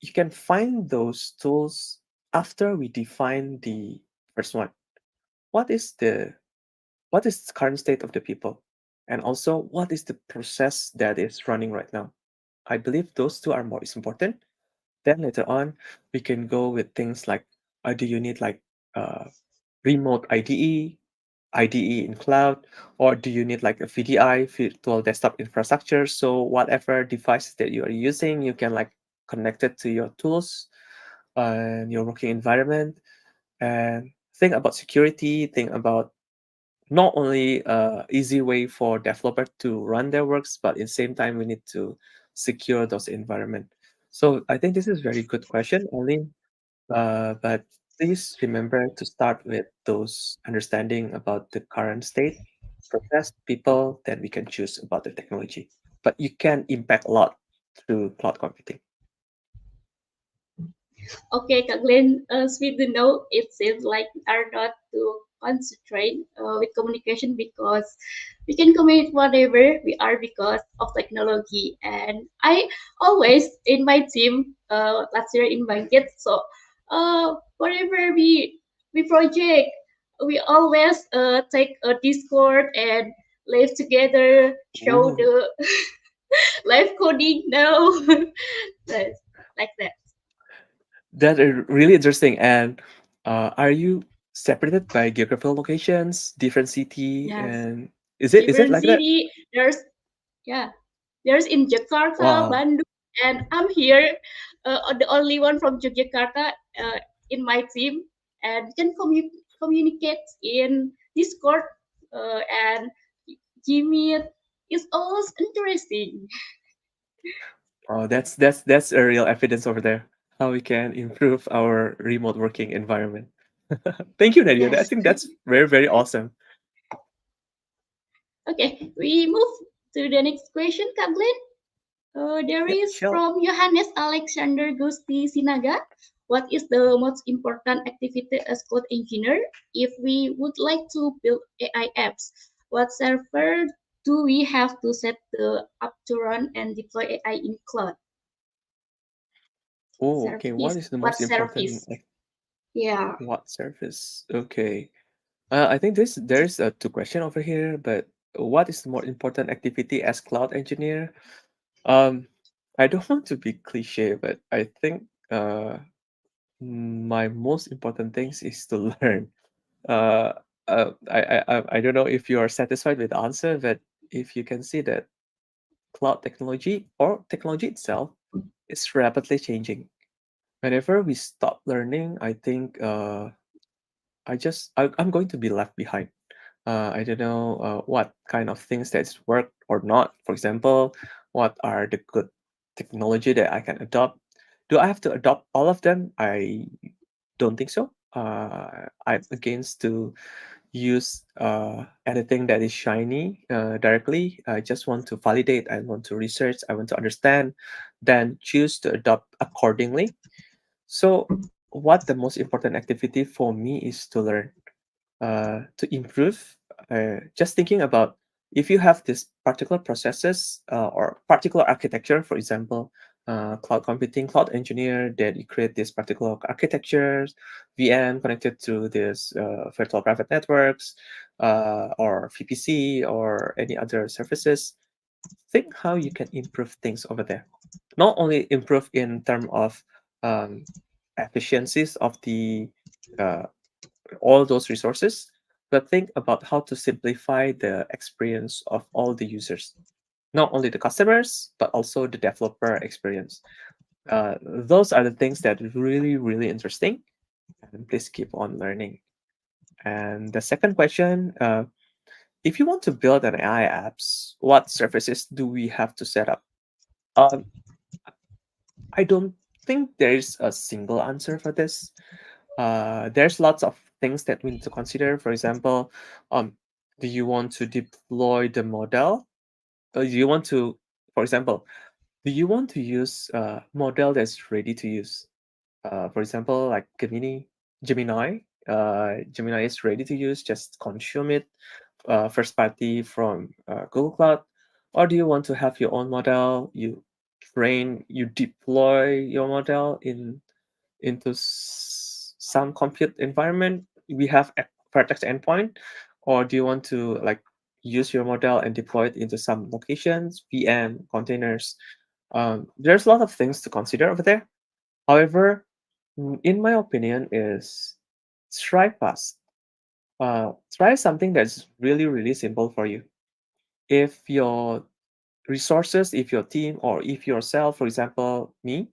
You can find those tools after we define the first one. What is the current state of the people? And also, what is the process that is running right now? I believe those two are most important. Then later on, we can go with things like, do you need like uh, remote IDE in cloud, or do you need like a VDI, virtual desktop infrastructure? So whatever device that you are using, you can like connect it to your tools and your working environment. And think about security, think about not only easy way for developer to run their works, but at the same time we need to secure those environment. So I think this is very good question, only but please remember to start with those understanding about the current state, process, people, then we can choose about the technology. But you can impact a lot through cloud computing. Okay, Kak Glenn, sweet to know it seems like we are not to concentrate with communication because we can communicate whatever we are because of technology. And I always in my team last year in Bangkit, so whatever we project, we always take a Discord and live together, show Ooh, the live coding now. That's like that. that is really interesting. And are you separated by geographical locations, different city, Yes. and is it Different like that? city. Yeah, there's in Jakarta, Wow. Bandung, and I'm here, the only one from Yogyakarta in my team, and can communicate in Discord and Gmeet. It's always interesting. Oh, that's a real evidence over there. How we can improve our remote working environment. Thank you, Nadia. I Yes. think that's very, very awesome. Okay, we move to the next question, Kaglin. There Yeah, is Shell. from Johannes Alexander Gusti Sinaga. What is the most important activity as cloud engineer if we would like to build AI apps? What server do we have to set up to run and deploy AI in cloud? Oh, okay. What Service. is the What most important, service? like, Yeah. what service? Okay. I think there's a two question over here, but what is the more important activity as cloud engineer? Um, I don't want to be cliche, but I think my most important things is to learn. Uh, I don't know if you are satisfied with the answer, but if you can see that cloud technology or technology itself is rapidly changing. Whenever we stop learning, I think I'm going to be left behind. I don't know what kind of things that's work or not. For example, what are the good technology that I can adopt? Do I have to adopt all of them? I don't think so. I'm against to use anything that is shiny directly. I just want to validate. I want to research. I want to understand, then choose to adopt accordingly. So, what the most important activity for me is to learn, to improve. Just thinking about if you have this particular processes or particular architecture, for example, cloud computing, cloud engineer, that you create this particular architectures, VM connected to this virtual private networks, or VPC or any other services. Think how you can improve things over there. Not only improve in terms of um, efficiencies of the uh, all those resources, but think about how to simplify the experience of all the users, not only the customers, but also the developer experience. Those are the things that really, really interesting. And please keep on learning. And the second question, if you want to build an AI apps, what services do we have to set up? Um, I don't think there's a single answer for this. There's lots of things that we need to consider. For example, um, Do you want to deploy the model? Or do you want to, for example, do you want to use a model that's ready to use? For example, like Gemini. Gemini is ready to use, just consume it, first party from Google Cloud. Or do you want to have your own model? You deploy your model into some compute environment. We have a Vertex endpoint, or do you want to like use your model and deploy it into some locations, VM, containers? There's a lot of things to consider over there. However, in my opinion, is try fast. Try something that's really simple for you. If your resources, if your team, or if yourself, for example, me,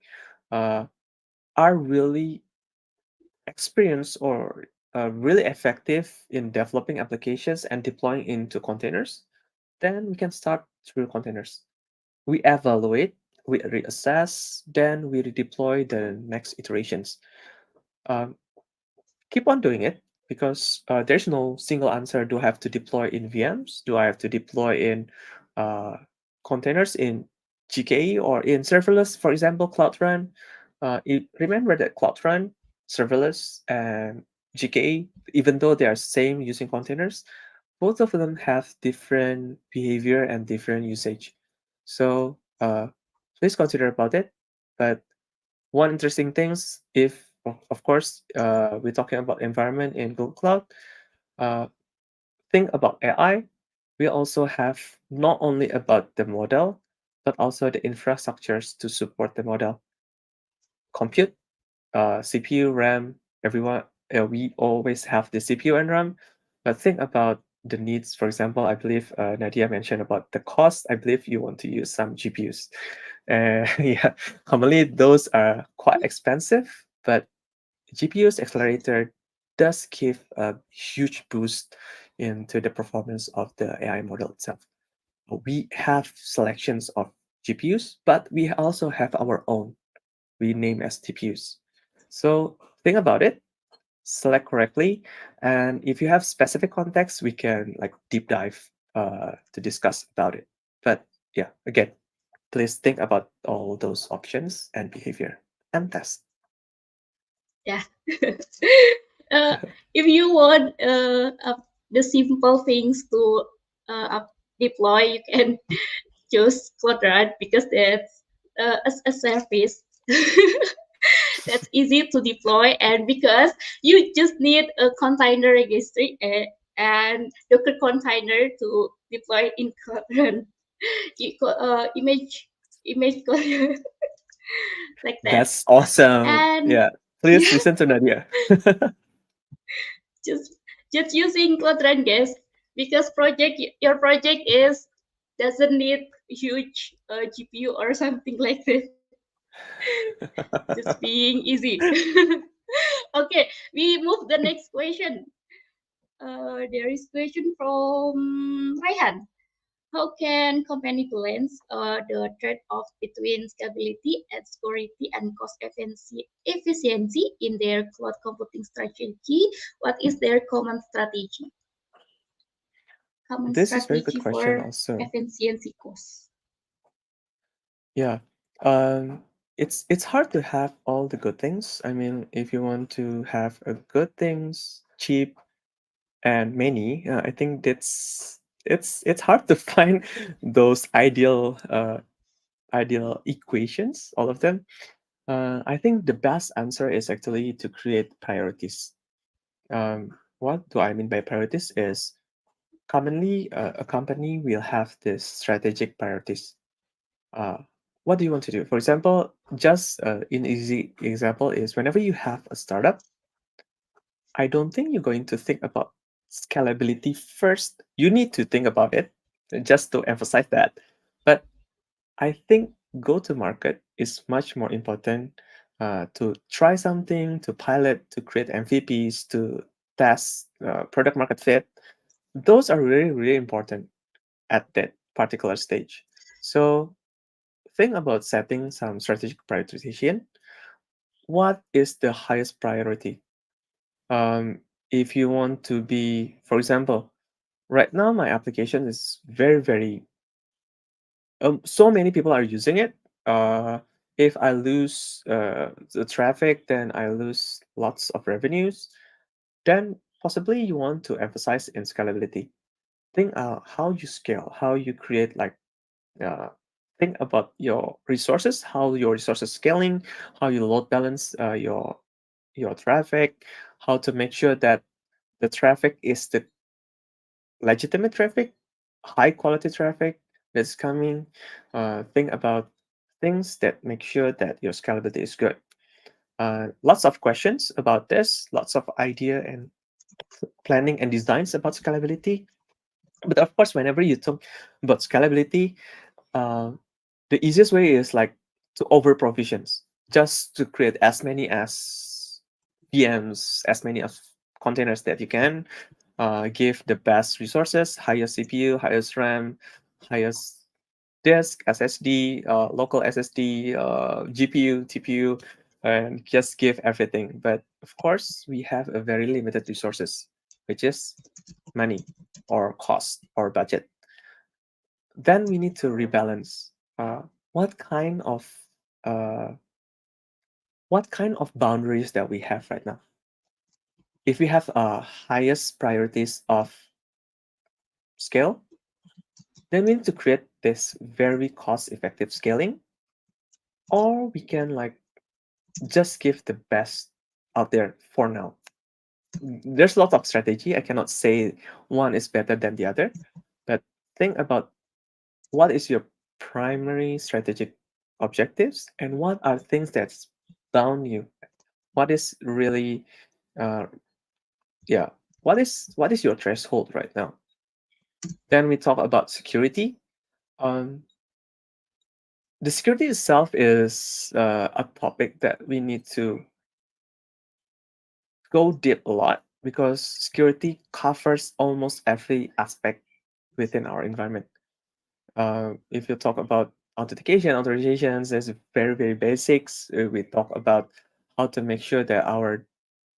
uh, are really experienced or really effective in developing applications and deploying into containers, then we can start through containers. We evaluate, we reassess, then we redeploy the next iterations. Um, Keep on doing it because there's no single answer. Do I have to deploy in VMs? Do I have to deploy in uh, containers in GKE or in serverless? For example, Cloud Run. Remember that Cloud Run, serverless, and GKE, even though they are same using containers, both of them have different behavior and different usage. So please consider about it. But one interesting things, if of course we're talking about environment in Google Cloud, uh, think about AI. We also have not only about the model, but also the infrastructures to support the model. Compute, CPU, RAM, everyone, we always have the CPU and RAM, but think about the needs. For example, I believe Nadia mentioned about the cost. I believe you want to use some GPUs. Yeah, commonly those are quite expensive, but GPU's accelerator does give a huge boost into the performance of the AI model itself. We have selections of GPUs, but we also have our own we name as TPUs. So think about it, select correctly, and if you have specific context, we can like deep dive to discuss about it. But yeah, again, please think about all those options and behavior and test. Yeah. uh, if you want the simple things to deploy, you can choose Quadrant because that's a service that's easy to deploy, and because you just need a container registry and Docker container to deploy in Quadrant. Image like that. That's awesome. And Yeah, please yeah, listen to Nadia. just just using Quadrant, guys, because your project is doesn't need huge GPU or something like that. Just being easy. Okay, we move the next question. There is question from Raihan. How can company balance the trade-off between scalability and security and cost efficiency in their cloud computing strategy? What is their common This is very good strategy question for also. efficiency costs? Yeah. Um, it's hard to have all the good things. I mean, if you want to have a good things, cheap and many, I think it's hard to find those ideal equations, all of them. I think the best answer is actually to create priorities. What do I mean by priorities is commonly a company will have this strategic priorities. uh, what do you want to do? For example, just an easy example is whenever you have a startup, I don't think you're going to think about scalability first. You need to think about it, just to emphasize that. But I think go to market is much more important to try something, to pilot, to create MVPs, to test product market fit. Those are really important at that particular stage. So think about setting some strategic prioritization. What is the highest priority? Um, if you want to be, for example, Right now, my application is very, very, so many people are using it. Uh, if I lose the traffic, then I lose lots of revenues. Then possibly you want to emphasize in scalability. Think how you scale, how you create like uh, think about your resources, how your resources scaling, how you load balance your traffic, how to make sure that the traffic is the legitimate traffic, high quality traffic that's coming. Think about things that make sure that your scalability is good. Lots of questions about this, lots of idea and planning and designs about scalability. But of course, whenever you talk about scalability, uh, the easiest way is like to over provisions, just to create as many as VMs, as many as containers that you can. Give the best resources, highest CPU, highest RAM, highest disk, SSD, local SSD, GPU, TPU, and just give everything. But of course, we have a very limited resources, which is money or cost or budget. Then we need to rebalance. What kind of uh, what kind of boundaries that we have right now? If we have highest priorities of scale, then we need to create this very cost-effective scaling, or we can like just give the best out there for now. There's a lot of strategy. I cannot say one is better than the other, but think about what is your primary strategic objectives and what are things that's bound you. What is really, uh, yeah, what is your threshold right now? Then we talk about security. Um, the security itself is a topic that we need to go deep a lot because security covers almost every aspect within our environment. If you talk about authentications, there's very, very basics. We talk about how to make sure that our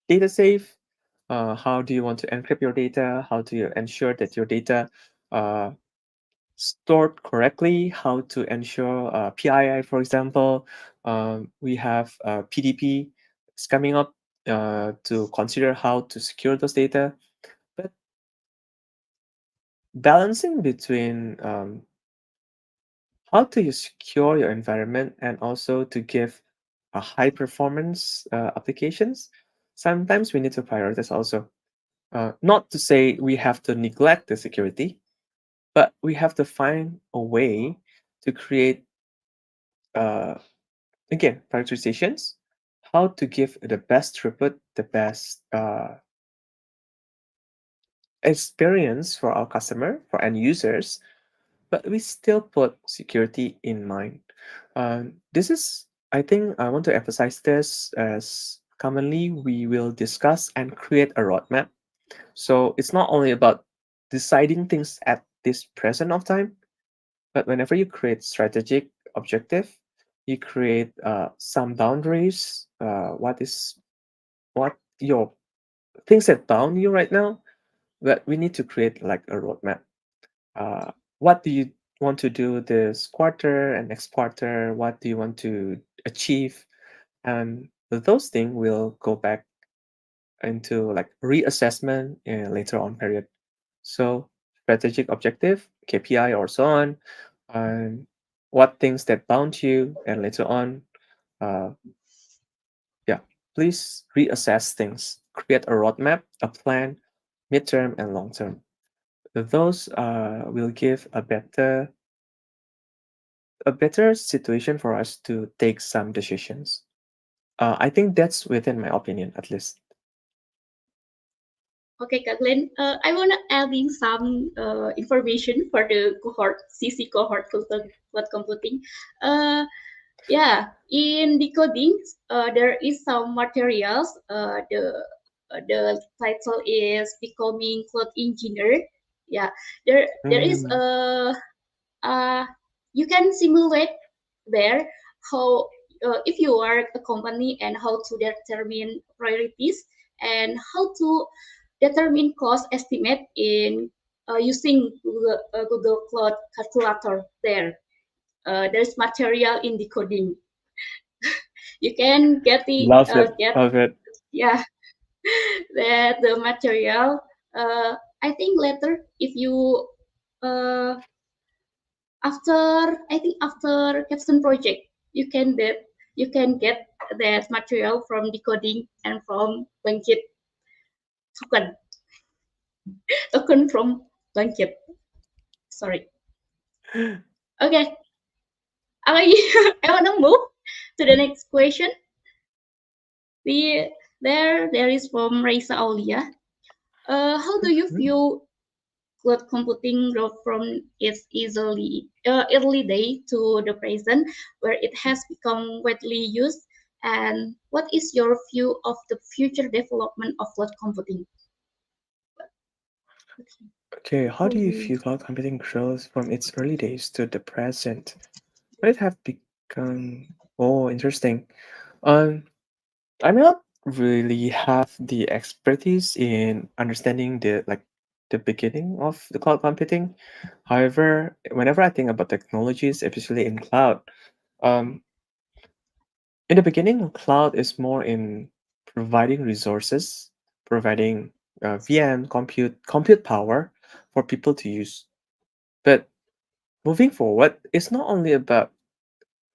data safe. How do you want to encrypt your data? How do you ensure that your data uh, stored correctly? How to ensure PII, for example. We have PDP is coming up to consider how to secure those data. But balancing between how do you secure your environment and also to give a high performance applications, sometimes we need to prioritize also. Not to say we have to neglect the security, but we have to find a way to create uh, again prioritizations, how to give the best throughput, the best experience for our customer, for end users, but we still put security in mind. This is, I think, I want to emphasize this as commonly we will discuss and create a roadmap. So it's not only about deciding things at this present of time, but whenever you create strategic objective, you create some boundaries. What your things that bound you right now, but we need to create like a roadmap. What do you want to do this quarter and next quarter? What do you want to achieve? And those things will go back into like reassessment in later on period. So strategic objective, KPI or so on, and what things that bound you, and later on, uh, yeah, please reassess things, create a roadmap, a plan, midterm and long term. Those will give a better situation for us to take some decisions. I think that's within my opinion, at least. Okay, Kak Glenn, I want to adding some information for the cohort, CC cohort cloud computing. Uh, yeah, in decoding, there is some materials. The title is becoming cloud engineer. Yeah, there is Mm, uh, you can simulate there how if you are a company and how to determine priorities and how to determine cost estimate in using Google Cloud Calculator there. There's material in decoding. You can Love it. get Love it. yeah that the material. I think later if you uh, after capstone project you can get that material from decoding and from bangkit token token from bangkit. Sorry. Okay. I I want to move to the next question. The there is from Raisa Aulia. How do you Mhm. view cloud computing growth from its early day to the present, where it has become widely used? And what is your view of the future development of cloud computing? Okay. Okay, how do you Who- feel cloud computing grows from its early days to the present? Would it have become oh interesting? Um, I may not really have the expertise in understanding the beginning of the cloud computing. However, whenever I think about technologies, especially in cloud, um, in the beginning, cloud is more in providing resources, providing VM, compute power for people to use. But moving forward, it's not only about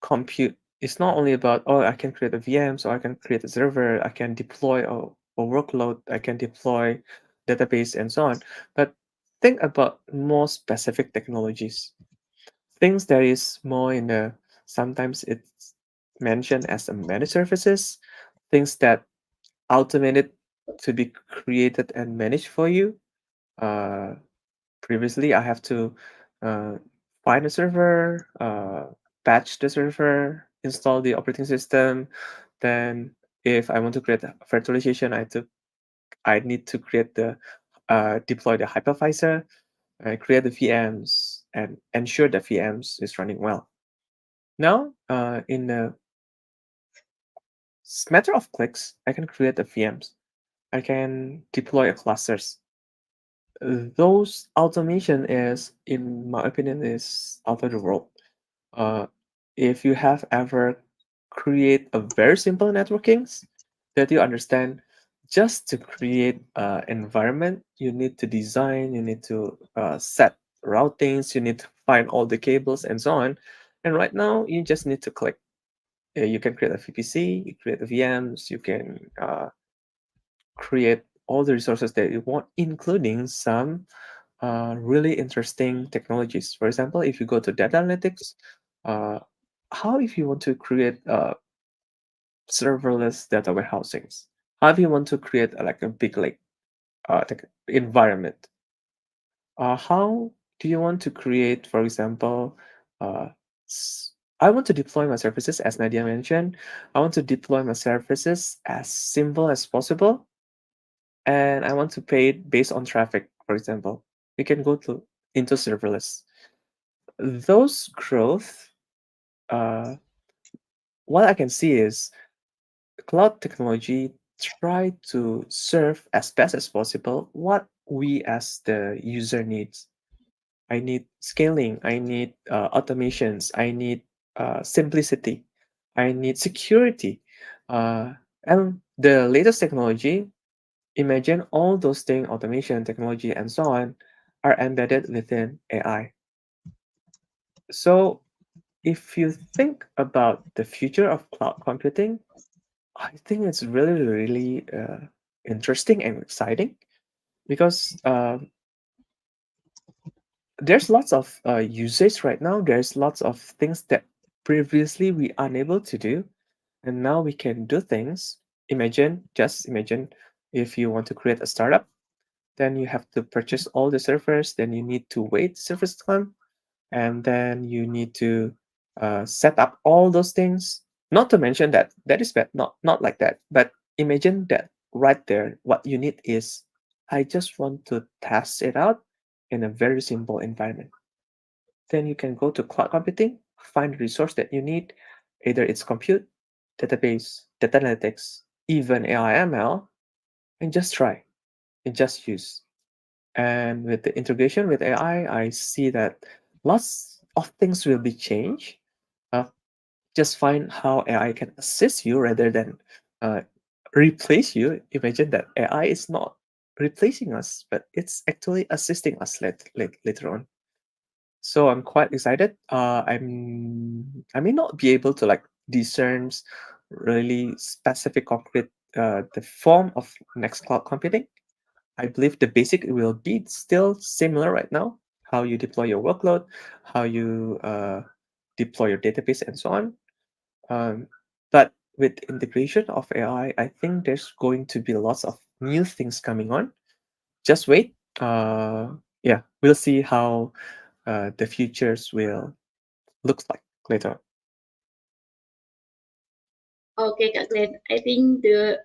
compute. It's not only about, oh, I can create a VM, so I can create a server, I can deploy a workload, I can deploy database and so on. But think about more specific technologies, things that is more in the, sometimes it's mentioned as a managed services, things that automated to be created and managed for you. Uh, Previously, I have to uh, find a server, patch the server, install the operating system. Then, if I want to create a virtualization, I need to create the deploy the hypervisor, create the VMs, and ensure the VMs is running well. Now, in a matter of clicks, I can create the VMs. I can deploy a clusters. Those automation is, in my opinion, is out of the world. Uh, if you have ever create a very simple networkings that you understand, just to create environment, you need to design, you need to set routings, you need to find all the cables and so on. And right now, you just need to click. You can create a VPC, you create the VMs, you can create all the resources that you want, including some really interesting technologies. For example, if you go to data analytics, uh, how if you want to create serverless data warehousings? How if you want to create like a big lake environment? How do you want to create, for example, uh, I want to deploy my services, as Nadia mentioned. I want to deploy my services as simple as possible, and I want to pay it based on traffic, for example. We can go to into serverless. Those growth, uh, what I can see is cloud technology try to serve as best as possible what we as the user needs. I need scaling, I need automations, I need simplicity, I need security. And the latest technology, imagine all those things, automation, technology, and so on, are embedded within AI. So if you think about the future of cloud computing, I think it's really, really interesting and exciting because there's lots of usage right now. There's lots of things that previously we unable to do, and now we can do things. Just imagine if you want to create a startup, then you have to purchase all the servers, then you need to wait servers to come, and then you need to set up all those things. Not to mention that that is bad, not like that. But imagine that right there, what you need is, I just want to test it out in a very simple environment. Then you can go to cloud computing, find the resource that you need, either it's compute, database, data analytics, even AI ML, and just try and just use. And with the integration with AI, I see that lots of things will be changed. Uh, just find how AI can assist you rather than uh, replace you. Imagine that AI is not replacing us, but it's actually assisting us later on. So I'm quite excited. I may not be able to like discern really specific concrete the form of next cloud computing. I believe the basic will be still similar right now. How you deploy your workload, how you deploy your database, and so on. Um, but with integration of AI, I think there's going to be lots of new things coming on. Just wait. Yeah, we'll see how the futures will look like later. Okay, Kak Glenn. I think the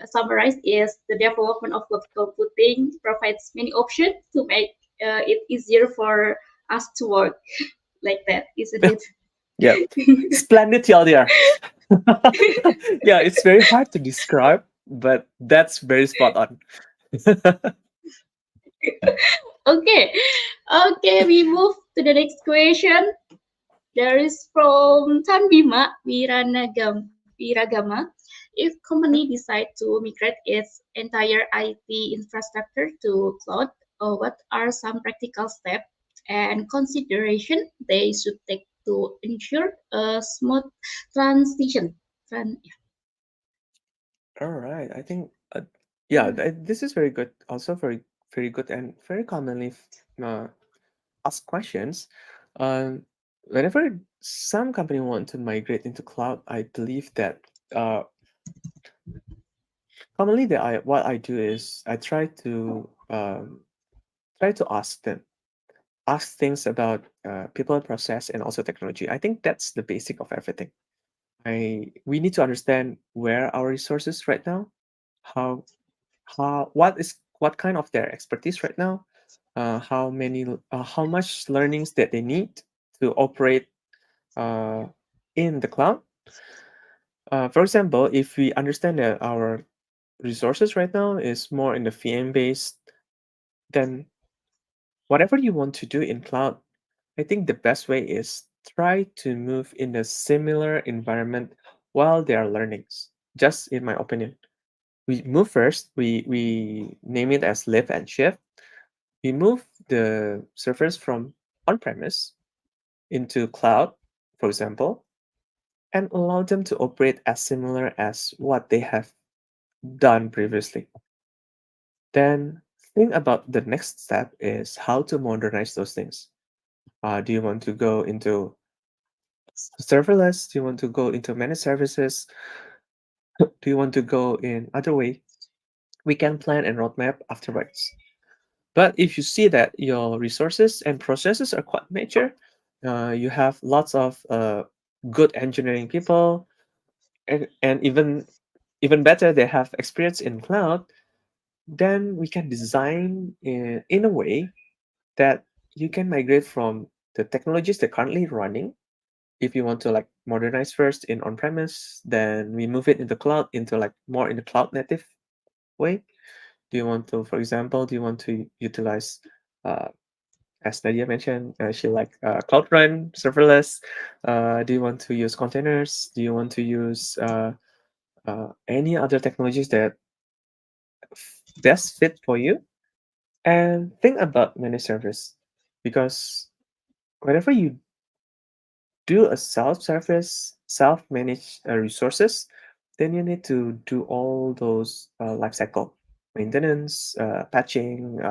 summarize is the development of cloud computing provides many options to make it easier for us to work like that, isn't it? Yeah, splendid TLDR. Yeah, it's very hard to describe, but that's very spot on. Okay, okay, we move to the next question. There is from Tanbima Wiragama. If company decide to migrate its entire IT infrastructure to cloud, what are some practical steps and consideration they should take to ensure a smooth transition? Yeah. All right, I think yeah, this is very good. Also very good and very commonly asked questions. Um, Whenever some company want to migrate into cloud, I believe that uh, commonly that I what I do is I try to ask things about people, process, and also technology. I think that's the basic of everything. I We need to understand where our resources right now, how what kind of their expertise right now, how much learnings that they need to operate uh, in the cloud. For example, if we understand that our resources right now is more in the VM based, then whatever you want to do in cloud, I think the best way is try to move in a similar environment while they are learnings. Just in my opinion, we move first. We name it as lift and shift. We move the servers from on-premise into cloud, for example, and allow them to operate as similar as what they have done previously. Then think about the next step is how to modernize those things. Do you want to go into serverless? Do you want to go into managed services? Do you want to go in other way? We can plan and roadmap afterwards. But if you see that your resources and processes are quite mature, you have lots of good engineering people, and even better, they have experience in cloud, then we can design in a way that you can migrate from the technologies they're currently running. If you want to like modernize first in on-premise, then we move it into cloud into like more in the cloud native way. Do you want to, for example, do you want to utilize uh, as Nadia mentioned, she like Cloud Run, serverless. Do you want to use containers? Do you want to use any other technologies that best fit for you? And think about managed service, because whenever you do a self-service, self-managed resources, then you need to do all those life cycle maintenance, patching,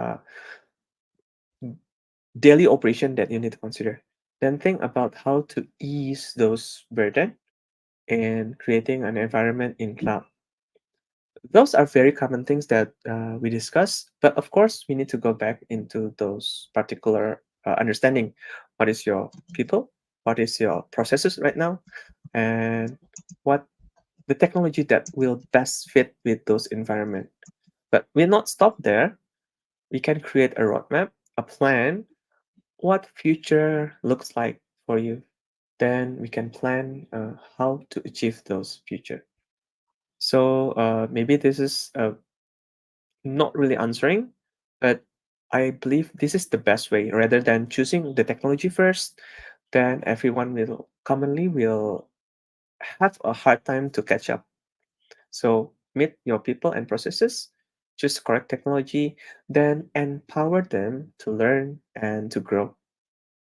daily operation that you need to consider. Then think about how to ease those burden and creating an environment in cloud. Those are very common things that we discuss, but of course we need to go back into those particular understanding. What is your people? What is your processes right now? And what the technology that will best fit with those environment. But we'll not stop there. We can create a roadmap, a plan, what future looks like for you. Then we can plan how to achieve those future. So maybe this is not really answering, but I believe this is the best way rather than choosing the technology first, then everyone will commonly will have a hard time to catch up. So meet your people and processes, choose correct technology, then empower them to learn and to grow.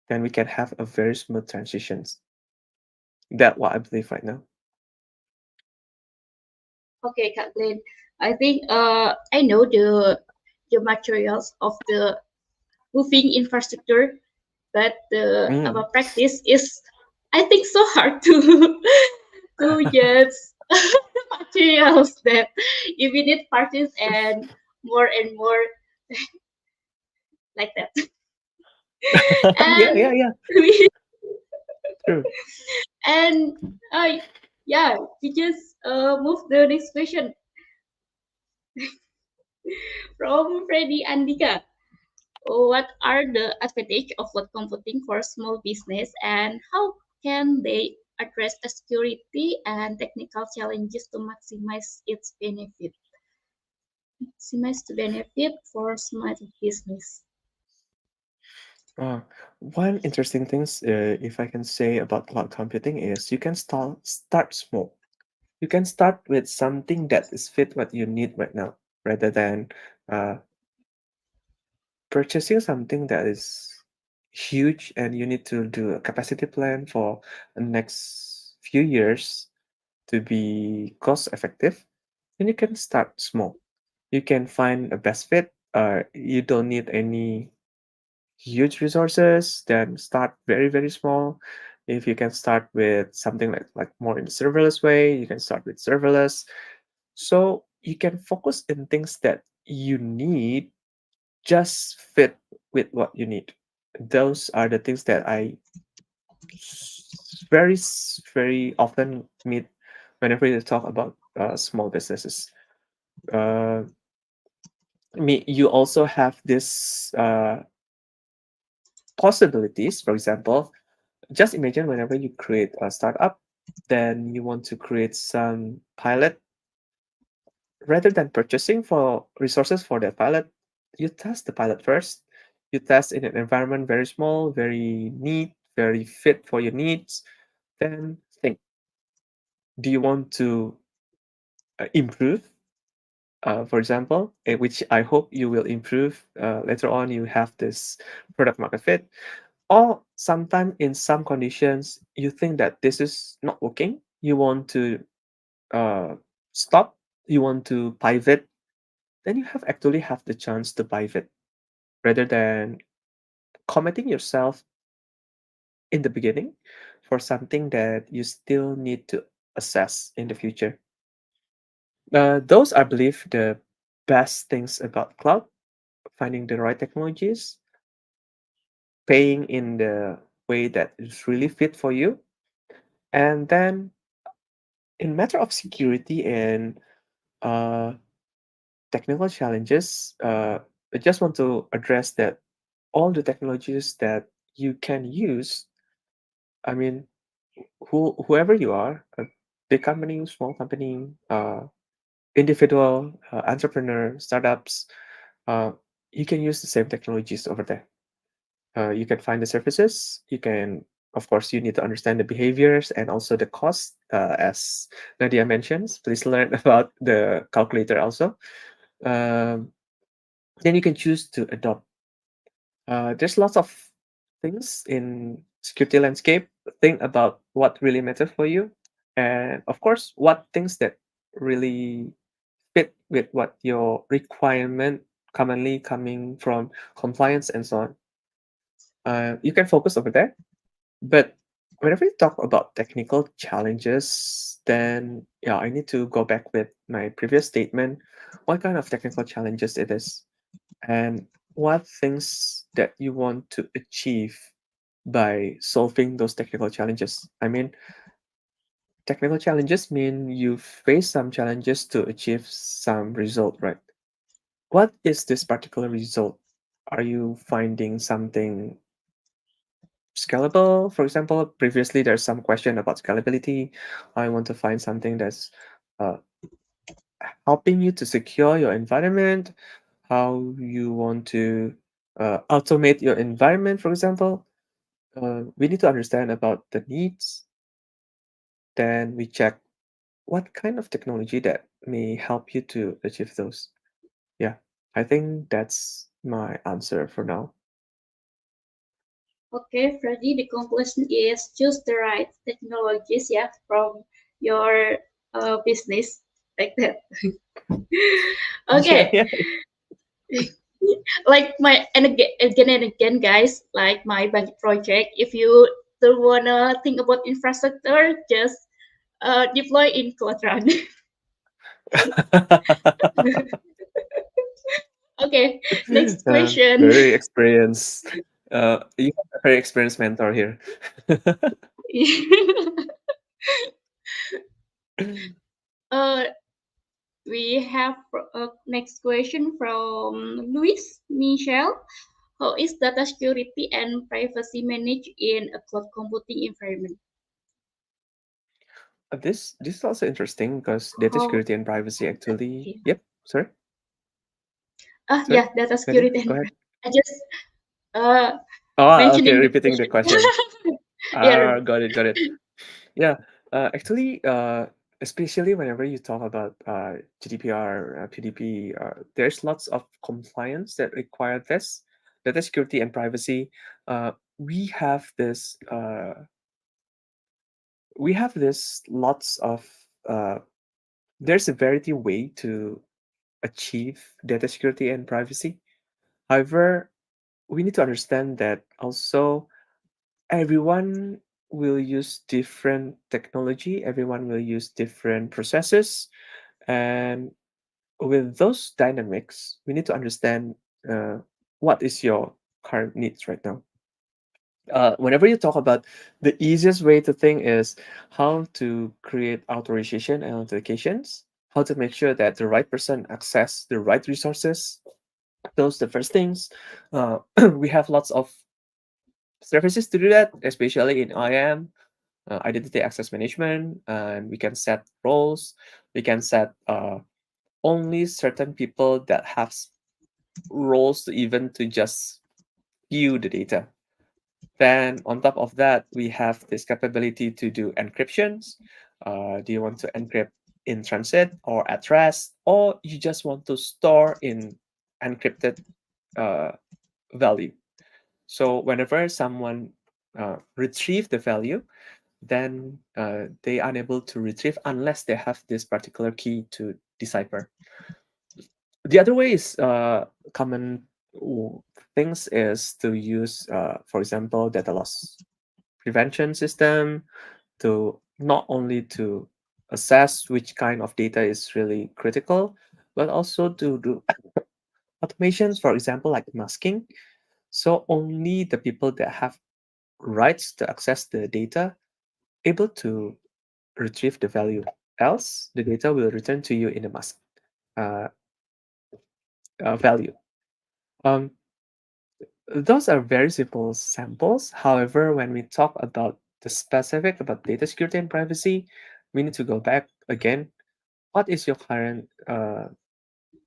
Then we can have a very smooth transitions. That's what I believe right now. Okay, Kathleen. I think I know the materials of the moving infrastructure, but the Mm. our practice is I think so hard to to get materials that if we need parties and more like that. Yeah, And yeah, yeah. we True. and yeah, we just move the next question from Freddy Andika. What are the advantage of cloud computing for small business and how can they address the security and technical challenges to maximize its benefit? Maximize the benefit for small business. Uh, One interesting things, if I can say about cloud computing, is you can start small. You can start with something that is fit what you need right now, rather than uh, purchasing something that is huge and you need to do a capacity plan for the next few years to be cost effective. Then you can start small. You can find a best fit. You don't need any huge resources, then start very, very small. If you can start with something like more in the serverless way, you can start with serverless. So you can focus in things that you need, just fit with what you need. Those are the things that I very often meet whenever you talk about small businesses. Uh, you also have this possibilities. For example, just imagine whenever you create a startup, then you want to create some pilot. Rather than purchasing for resources for that pilot, you test the pilot first. You test in an environment very small, very neat, very fit for your needs. Then think, do you want to improve? For example, which I hope you will improve later on. You have this product market fit, or sometime in some conditions you think that this is not working. You want to uh, stop. You want to pivot. Then you have actually have the chance to pivot rather than committing yourself in the beginning for something that you still need to assess in the future. Those, I believe, the best things about cloud: finding the right technologies, paying in the way that is really fit for you, and then in matter of security and uh, technical challenges, I just want to address that all the technologies that you can use. I mean, whoever you are, a big company, small company, individual, entrepreneur, startups, uh, you can use the same technologies over there. You can find the services. You can, of course, you need to understand the behaviors and also the cost. As Nadia mentions, please learn about the calculator also. Um, then you can choose to adopt. There's lots of things in security landscape. Think about what really matters for you, and of course, what things that really fit with what your requirement commonly coming from compliance and so on. You can focus over there. But whenever you talk about technical challenges, then yeah, I need to go back with my previous statement. What kind of technical challenges it is, and what things that you want to achieve by solving those technical challenges. I mean, technical challenges mean you face some challenges to achieve some result, right? What is this particular result? Are you finding something scalable? For example, previously there's some question about scalability. I want to find something that's uh, helping you to secure your environment, how you want to automate your environment, for example, we need to understand about the needs. Then we check what kind of technology that may help you to achieve those. Yeah, I think that's my answer for now. Okay, Freddy, the conclusion is choose the right technologies, yeah, from your business, like that. Yeah, Okay, yeah. like my and again, guys, like my budget project. If you don't wanna think about infrastructure, just deploy in Cloudrun. Okay, next question. Very experienced. You have a very experienced mentor here. uh, we have next question from Luis Michel. How is data security and privacy managed in a cloud computing environment? This is also interesting because data How? security and privacy actually. Okay. Yep. Sorry. Yeah, Sorry. data Nadia, security go and ahead. I just uh Okay. mentioning the Repeating the question. question. Yeah. Got it. Got it. Yeah. Actually, especially whenever you talk about GDPR, PDP, there's lots of compliance that require this data security and privacy. We have this. We have this lots of. Uh, there's a variety way to achieve data security and privacy. However, we need to understand that also everyone will use different technology, everyone will use different processes, and with those dynamics, we need to understand uh, what is your current needs right now. Whenever you talk about the easiest way to think is how to create authorization and authentications, how to make sure that the right person access the right resources. Those the first things. We have lots of services to do that, especially in IAM, identity access management, and we can set roles. We can set only certain people that have roles to even to just view the data. Then on top of that, we have this capability to do encryptions. Do you want to encrypt in transit or at rest, or you just want to store in encrypted uh, value? So whenever someone retrieve the value, then they are unable to retrieve unless they have this particular key to decipher. The other way is common things is to use, for example, data loss prevention system to not only to assess which kind of data is really critical, but also to do automations, for example, like masking. So only the people that have rights to access the data able to retrieve the value. Else, the data will return to you in a mask uh, value. Um, those are very simple samples. However, when we talk about the specific about data security and privacy, we need to go back again. What is your current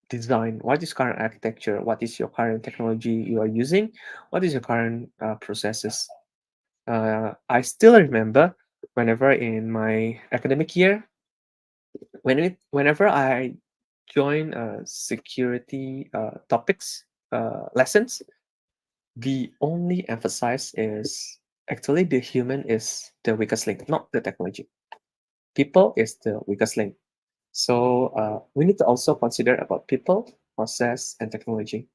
design? What is current architecture? What is your current technology you are using? What is your current processes? I still remember whenever in my academic year, whenever I join security topics lessons, the only emphasis is actually the human is the weakest link, not the technology. People is the weakest link. So we need to also consider about people, process, and technology.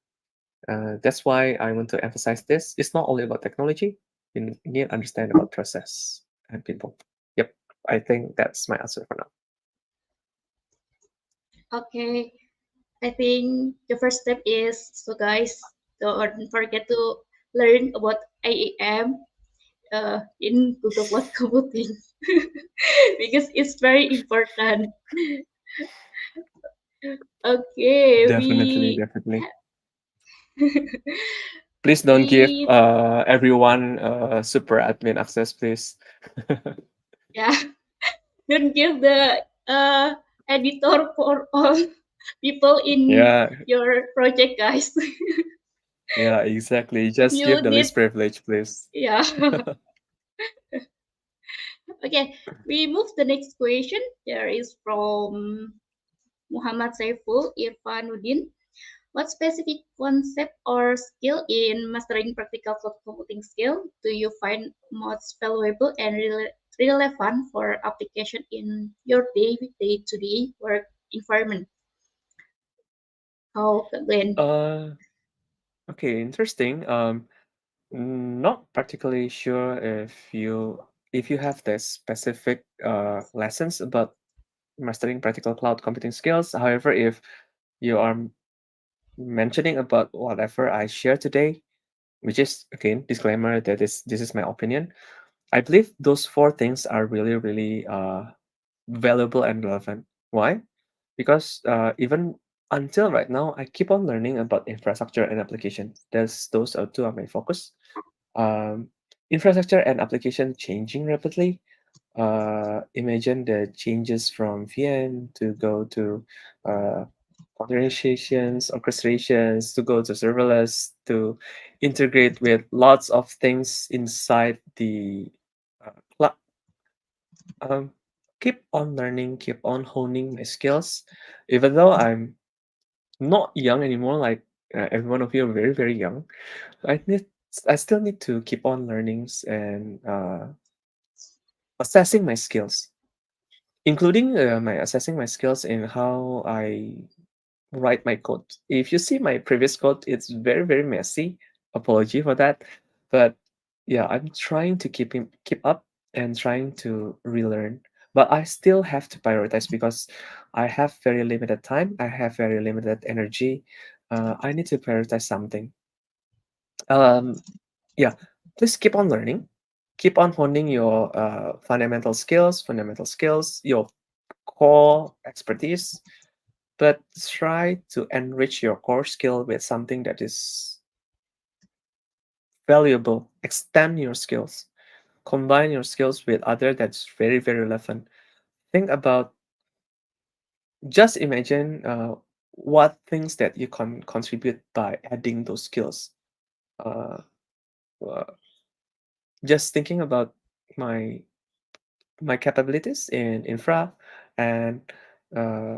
That's why I want to emphasize this. It's not only about technology. We need to understand about process and people. Yep, I think that's my answer for now. Okay, I think the first step is so guys don't forget to learn about IAM in Google Cloud Computing because it's very important. Okay, Definitely, we definitely. Please don't give we everyone super admin access, please. yeah, don't give the editor for all people in Yeah, your project, guys. Yeah, exactly. Just You give the did, least privilege, please. yeah. Okay, we move the next question. There is from Muhammad Saiful Irfanuddin. What specific concept or skill in mastering practical cloud computing skill do you find most valuable and relevant for application in your day-to-day work environment? How, Glenn? Uh, okay, interesting. Not particularly sure if you have the specific lessons about mastering practical cloud computing skills. However, if you are mentioning about whatever I share today, which is again disclaimer that this is my opinion, I believe those four things are really really valuable and relevant. Why? Because even until right now, I keep on learning about infrastructure and application. Those are two of my focus. Um, Infrastructure and application changing rapidly. Imagine the changes from VM to go to uh, orchestrations to go to serverless to integrate with lots of things inside the cloud. um, Keep on learning, keep on honing my skills, even though I'm not young anymore. Like every one of you are very very young. I need, I still need to keep on learning and assessing my skills, including my assessing my skills in how I write my code. If you see my previous code, it's very very messy. Apology for that, but yeah, I'm trying to keep up and trying to relearn. But I still have to prioritize because I have very limited time. I have very limited energy. I need to prioritize something. Um, yeah, please keep on learning. Keep on honing your fundamental skills, your core expertise, but try to enrich your core skill with something that is valuable. Extend your skills. Combine your skills with other that's very, very relevant. Think about, just imagine what things that you can contribute by adding those skills. Uh, uh, just thinking about my my capabilities in infra and uh,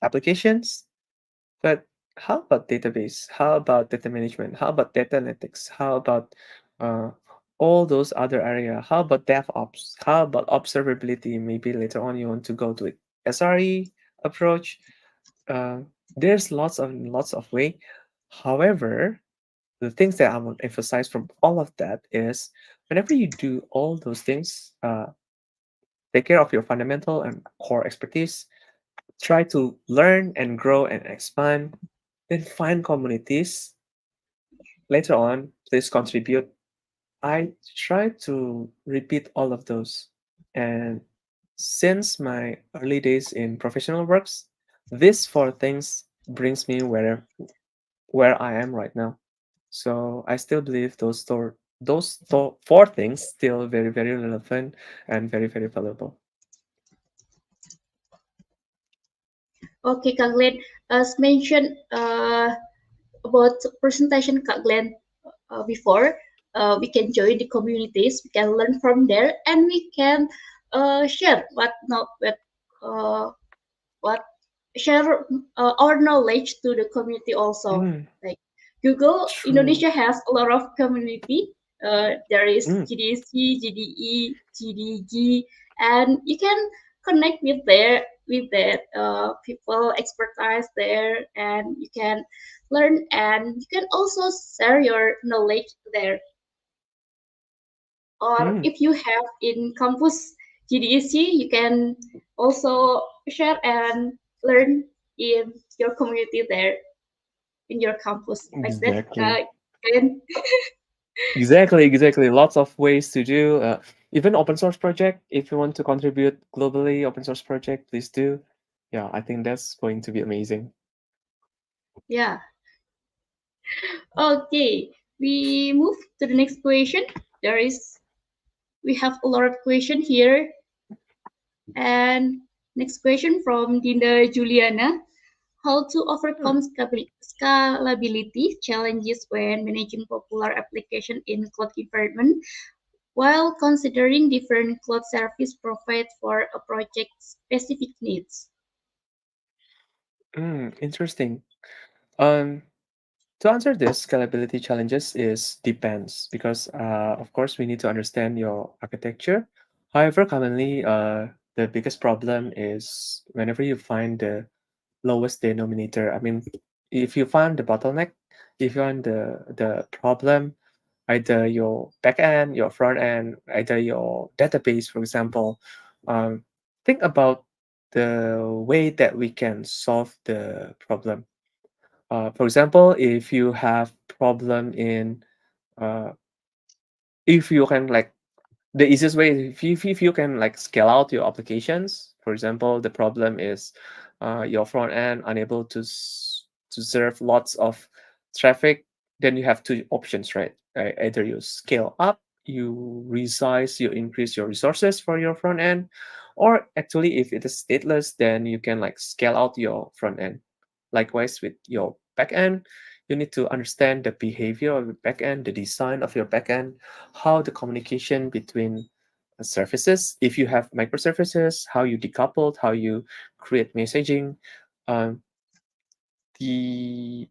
applications. But how about database? How about data management? How about data analytics? How about uh, all those other area? How about DevOps? How about observability? Maybe later on you want to go to SRE approach. Uh, there's lots of way. However, the things that I want to emphasize from all of that is whenever you do all those things, take care of your fundamental and core expertise, try to learn and grow and expand, then find communities. Later on, please contribute. I try to repeat all of those. And since my early days in professional works, these four things brings me where I am right now. So I still believe four things still very very relevant and very very valuable. Okay, Kak Glenn, as mentioned about presentation Kak Glenn before, we can join the communities, we can learn from there, and we can share uh, what share our knowledge to the community also. Mm, Like Google true. Indonesia has a lot of community. There is Mm, GDC, GDE, GDG, and you can connect with that people expertise there, and you can learn, and you can also share your knowledge there. Or mm, if you have in campus GDC, you can also share and learn in your community there in your campus like that. exactly. And Exactly. Lots of ways to do. Even open source project. If you want to contribute globally, open source project, please do. Yeah, I think that's going to be amazing. yeah, okay. We move to the next question. There is we have a lot of question here, and next question from Dinda Juliana. How to Hmm. overcome scalability challenges when managing popular application in cloud environment while considering different cloud service provided for a project's specific needs. Interesting. Um, to answer this, scalability challenges is depends because of course we need to understand your architecture. However, commonly the biggest problem is whenever you find the lowest denominator. I mean, if you find the bottleneck, if you find the problem, either your backend, your front end, either your database, for example, um, think about the way that we can solve the problem. For example, if you have problem in uh, if you can like the easiest way is if you can like scale out your applications. For example, the problem is your front end unable to serve lots of traffic. Then you have two options, right? Either you scale up, you resize, you increase your resources for your front end, or actually if it is stateless, then you can like scale out your front end. Likewise with your backend, you need to understand the behavior of your backend, the design of your backend, how the communication between services, if you have microservices, how you decoupled, how you create messaging. Um, the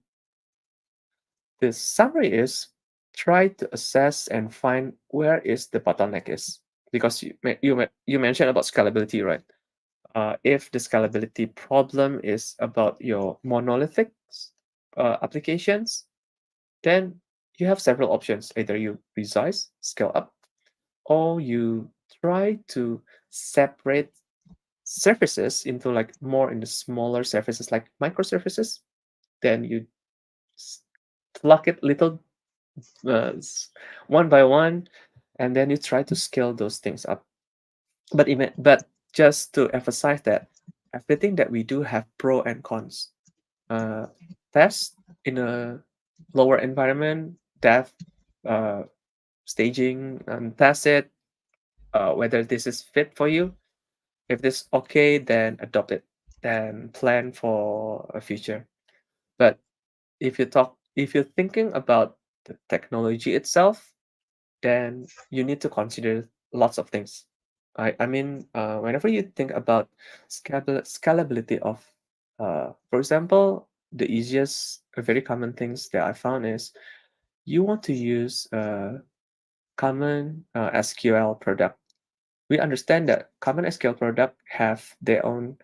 the summary is try to assess and find where is the bottleneck is because you mentioned about scalability, right? If the scalability problem is about your monolithic applications, then you have several options. Either you resize, scale up, or you try to separate surfaces into like more in the smaller surfaces like microservices. Then you s- plug it little one by one, and then you try to scale those things up. But just to emphasize that everything that we do have pro and cons. Uh, Test in a lower environment, dev, uh, staging, and test it whether this is fit for you. If this okay, then adopt it. Then plan for a future. But if you're thinking about the technology itself, then you need to consider lots of things. Whenever you think about scalability of, for example, the easiest, very common things that I found is you want to use a common SQL product. We understand that common SQL product have their own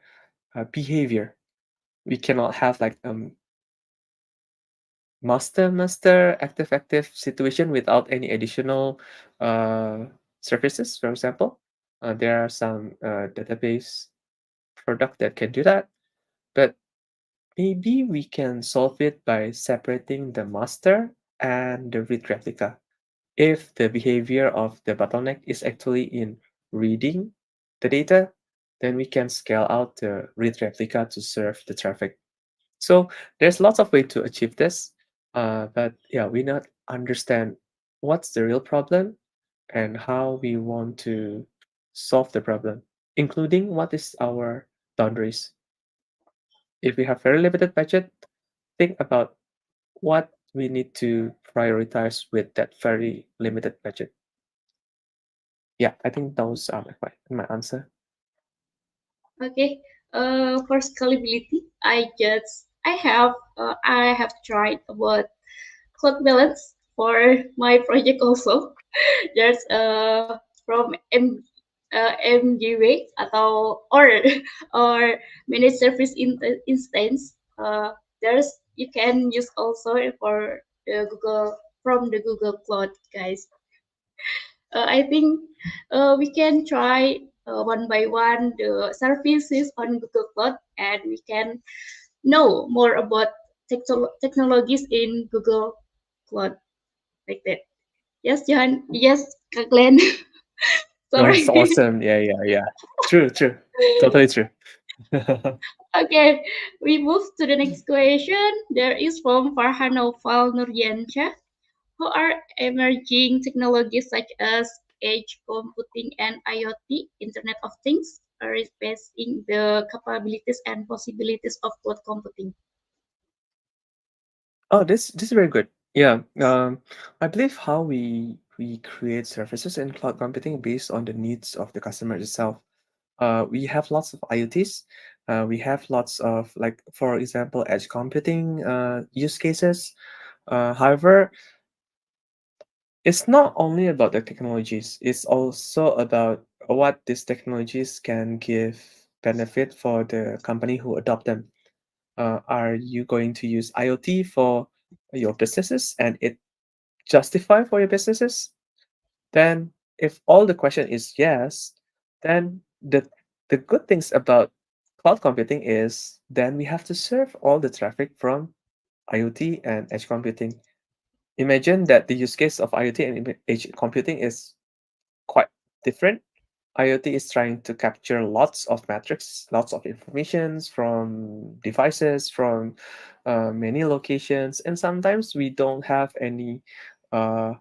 behavior. We cannot have like master active situation without any additional uh, services. For example, there are some database product that can do that, but maybe we can solve it by separating the master and the read replica. If the behavior of the bottleneck is actually in reading the data, then we can scale out the read replica to serve the traffic. So there's lots of way to achieve this, but yeah, we not understand what's the real problem and how we want to solve the problem, including what is our boundaries. If we have very limited budget, think about what we need to prioritize with that very limited budget. Yeah, I think those are my answer. Okay. For scalability, I have tried about cloud balance for my project also. There's from MGW atau or managed service instance. There's you can use also for the Google from the Google Cloud, guys. I think we can try one by one the services on Google Cloud, and we can know more about technologies in Google Cloud like that. Yes, Johan. Yes, Kak Glenn. That's Sorry. awesome. Yeah, yeah, yeah. True, true. Totally true. Okay, we move to the next question. There is from Farhan Naufal Nuryansyah. Who are emerging technologies such as edge computing and IoT, Internet of Things? respecting the capabilities and possibilities of cloud computing? Oh, this is very good. Yeah. I believe how we create services in cloud computing based on the needs of the customer itself. We have lots of IoTs. We have lots of, like, for example, edge computing use cases. However, it's not only about the technologies. It's also about what these technologies can give benefit for the company who adopt them. Are you going to use IoT for your businesses and it justify for your businesses? Then, if all the question is yes, then the good things about cloud computing is then we have to serve all the traffic from IoT and edge computing. Imagine that the use case of IoT and edge computing is quite different. IoT is trying to capture lots of metrics, lots of informations from devices, from many locations, and sometimes we don't have any uh,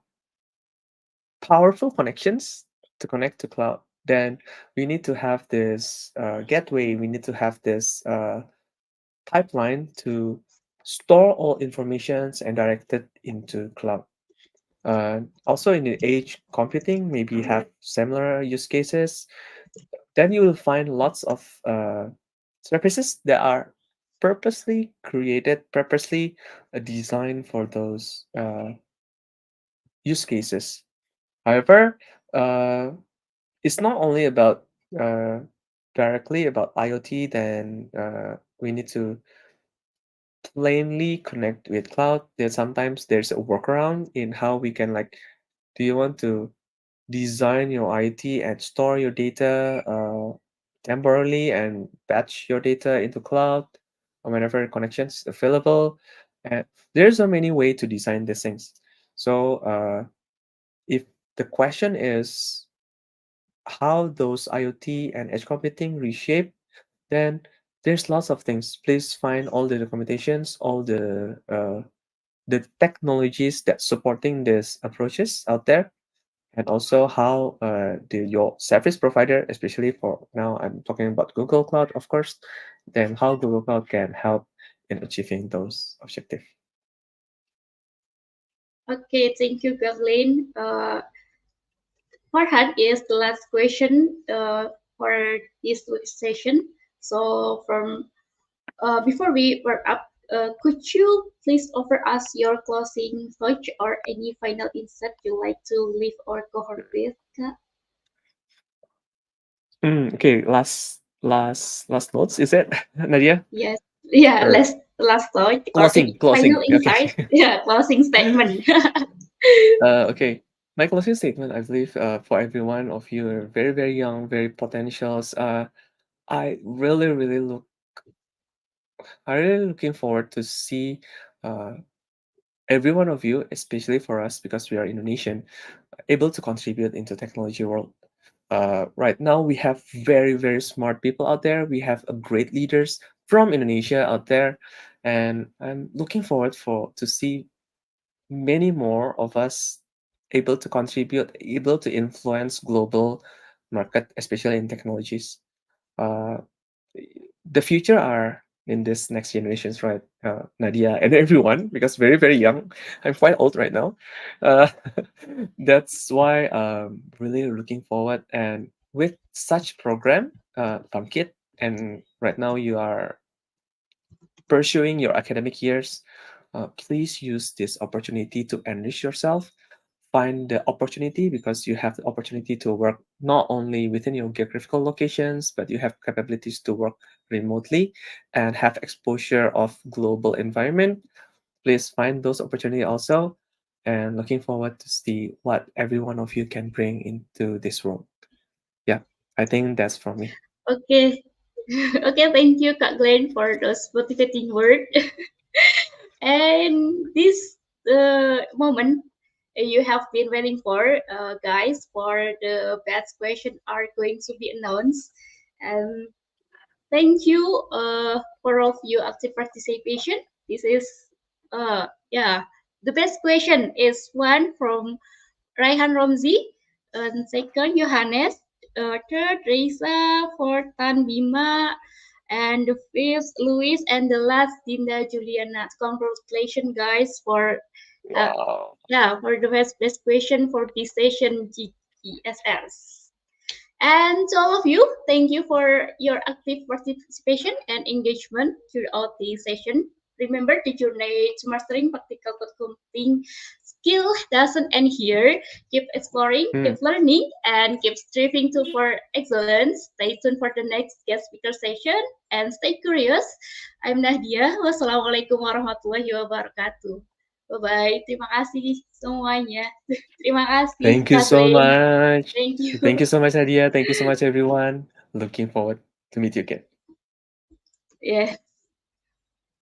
powerful connections to connect to cloud. Then we need to have this gateway. We need to have this pipeline to store all informations and direct it into cloud. Also in the edge computing, maybe have similar use cases. Then you will find lots of services that are purposely created, purposely designed for those use cases. However, uh, it's not only about uh, directly about IoT, then we need to plainly connect with cloud. There's a workaround in how we can, like, do you want to design your IoT and store your data temporarily and batch your data into cloud or whenever connections available. And there's so many way to design these things. So if the question is how those IoT and edge computing reshape, then there's lots of things. Please find all the documentations, all the technologies that supporting these approaches out there, and also how your service provider, especially for now, I'm talking about Google Cloud, of course, then how Google Cloud can help in achieving those objectives. Okay, thank you, Kathleen. Farhan is the last question for this session. So, from before we wrap up, could you please offer us your closing thoughts or any final insight you like to leave our cohort with? Kak? Okay, last notes, is it, Nadia? Yes. Yeah, Or last thought or any final closing. Okay. insight. Yeah, closing statement. Okay. My closing statement, I believe, for every one of you are very, very young, very potentials. I really, really look, I really looking forward to see uh, every one of you, especially for us because we are Indonesian, able to contribute into technology world. Right now, we have very, very smart people out there. We have great leaders from Indonesia out there, and I'm looking forward for to see many more of us able to contribute, able to influence global market, especially in technologies. Uh, the future are in this next generations, right? Nadia and everyone, because very, very young. I'm quite old right now. Uh, that's why really looking forward. And with such program, Bangkit, and right now you are pursuing your academic years, please use this opportunity to enrich yourself. Find the opportunity because you have the opportunity to work not only within your geographical locations, but you have capabilities to work remotely and have exposure of global environment. Please find those opportunity also, and looking forward to see what every one of you can bring into this world. Yeah, I think that's for me. Okay. Okay, thank you, Kak Glenn, for those motivating words. And this moment you have been waiting for, guys, for the best question are going to be announced. And thank you for all of you active participation. This is yeah, the best question is one from Raihan Romzi and second Johannes. third, Reza. Fourth, Tan Bima. And the fifth, Luis. And the last, Dinda Juliana. Congratulations, guys, uh, Wow. for the best question for this session, GESS. And to all of you, thank you for your active participation and engagement throughout the session. Remember, the journey to mastering practical code computing skill doesn't end here. Keep exploring, keep Hmm. learning, and keep striving to for excellence. Stay tuned for the next guest speaker session and stay curious. I'm Nadia. Wassalamualaikum warahmatullahi wabarakatuh. Bye-bye. Terima kasih semuanya. Terima kasih, Thank you Kak so Glenn. much. Thank you. Thank you so much, Nadia. Thank you so much, everyone. Looking forward to meet you again. Yeah.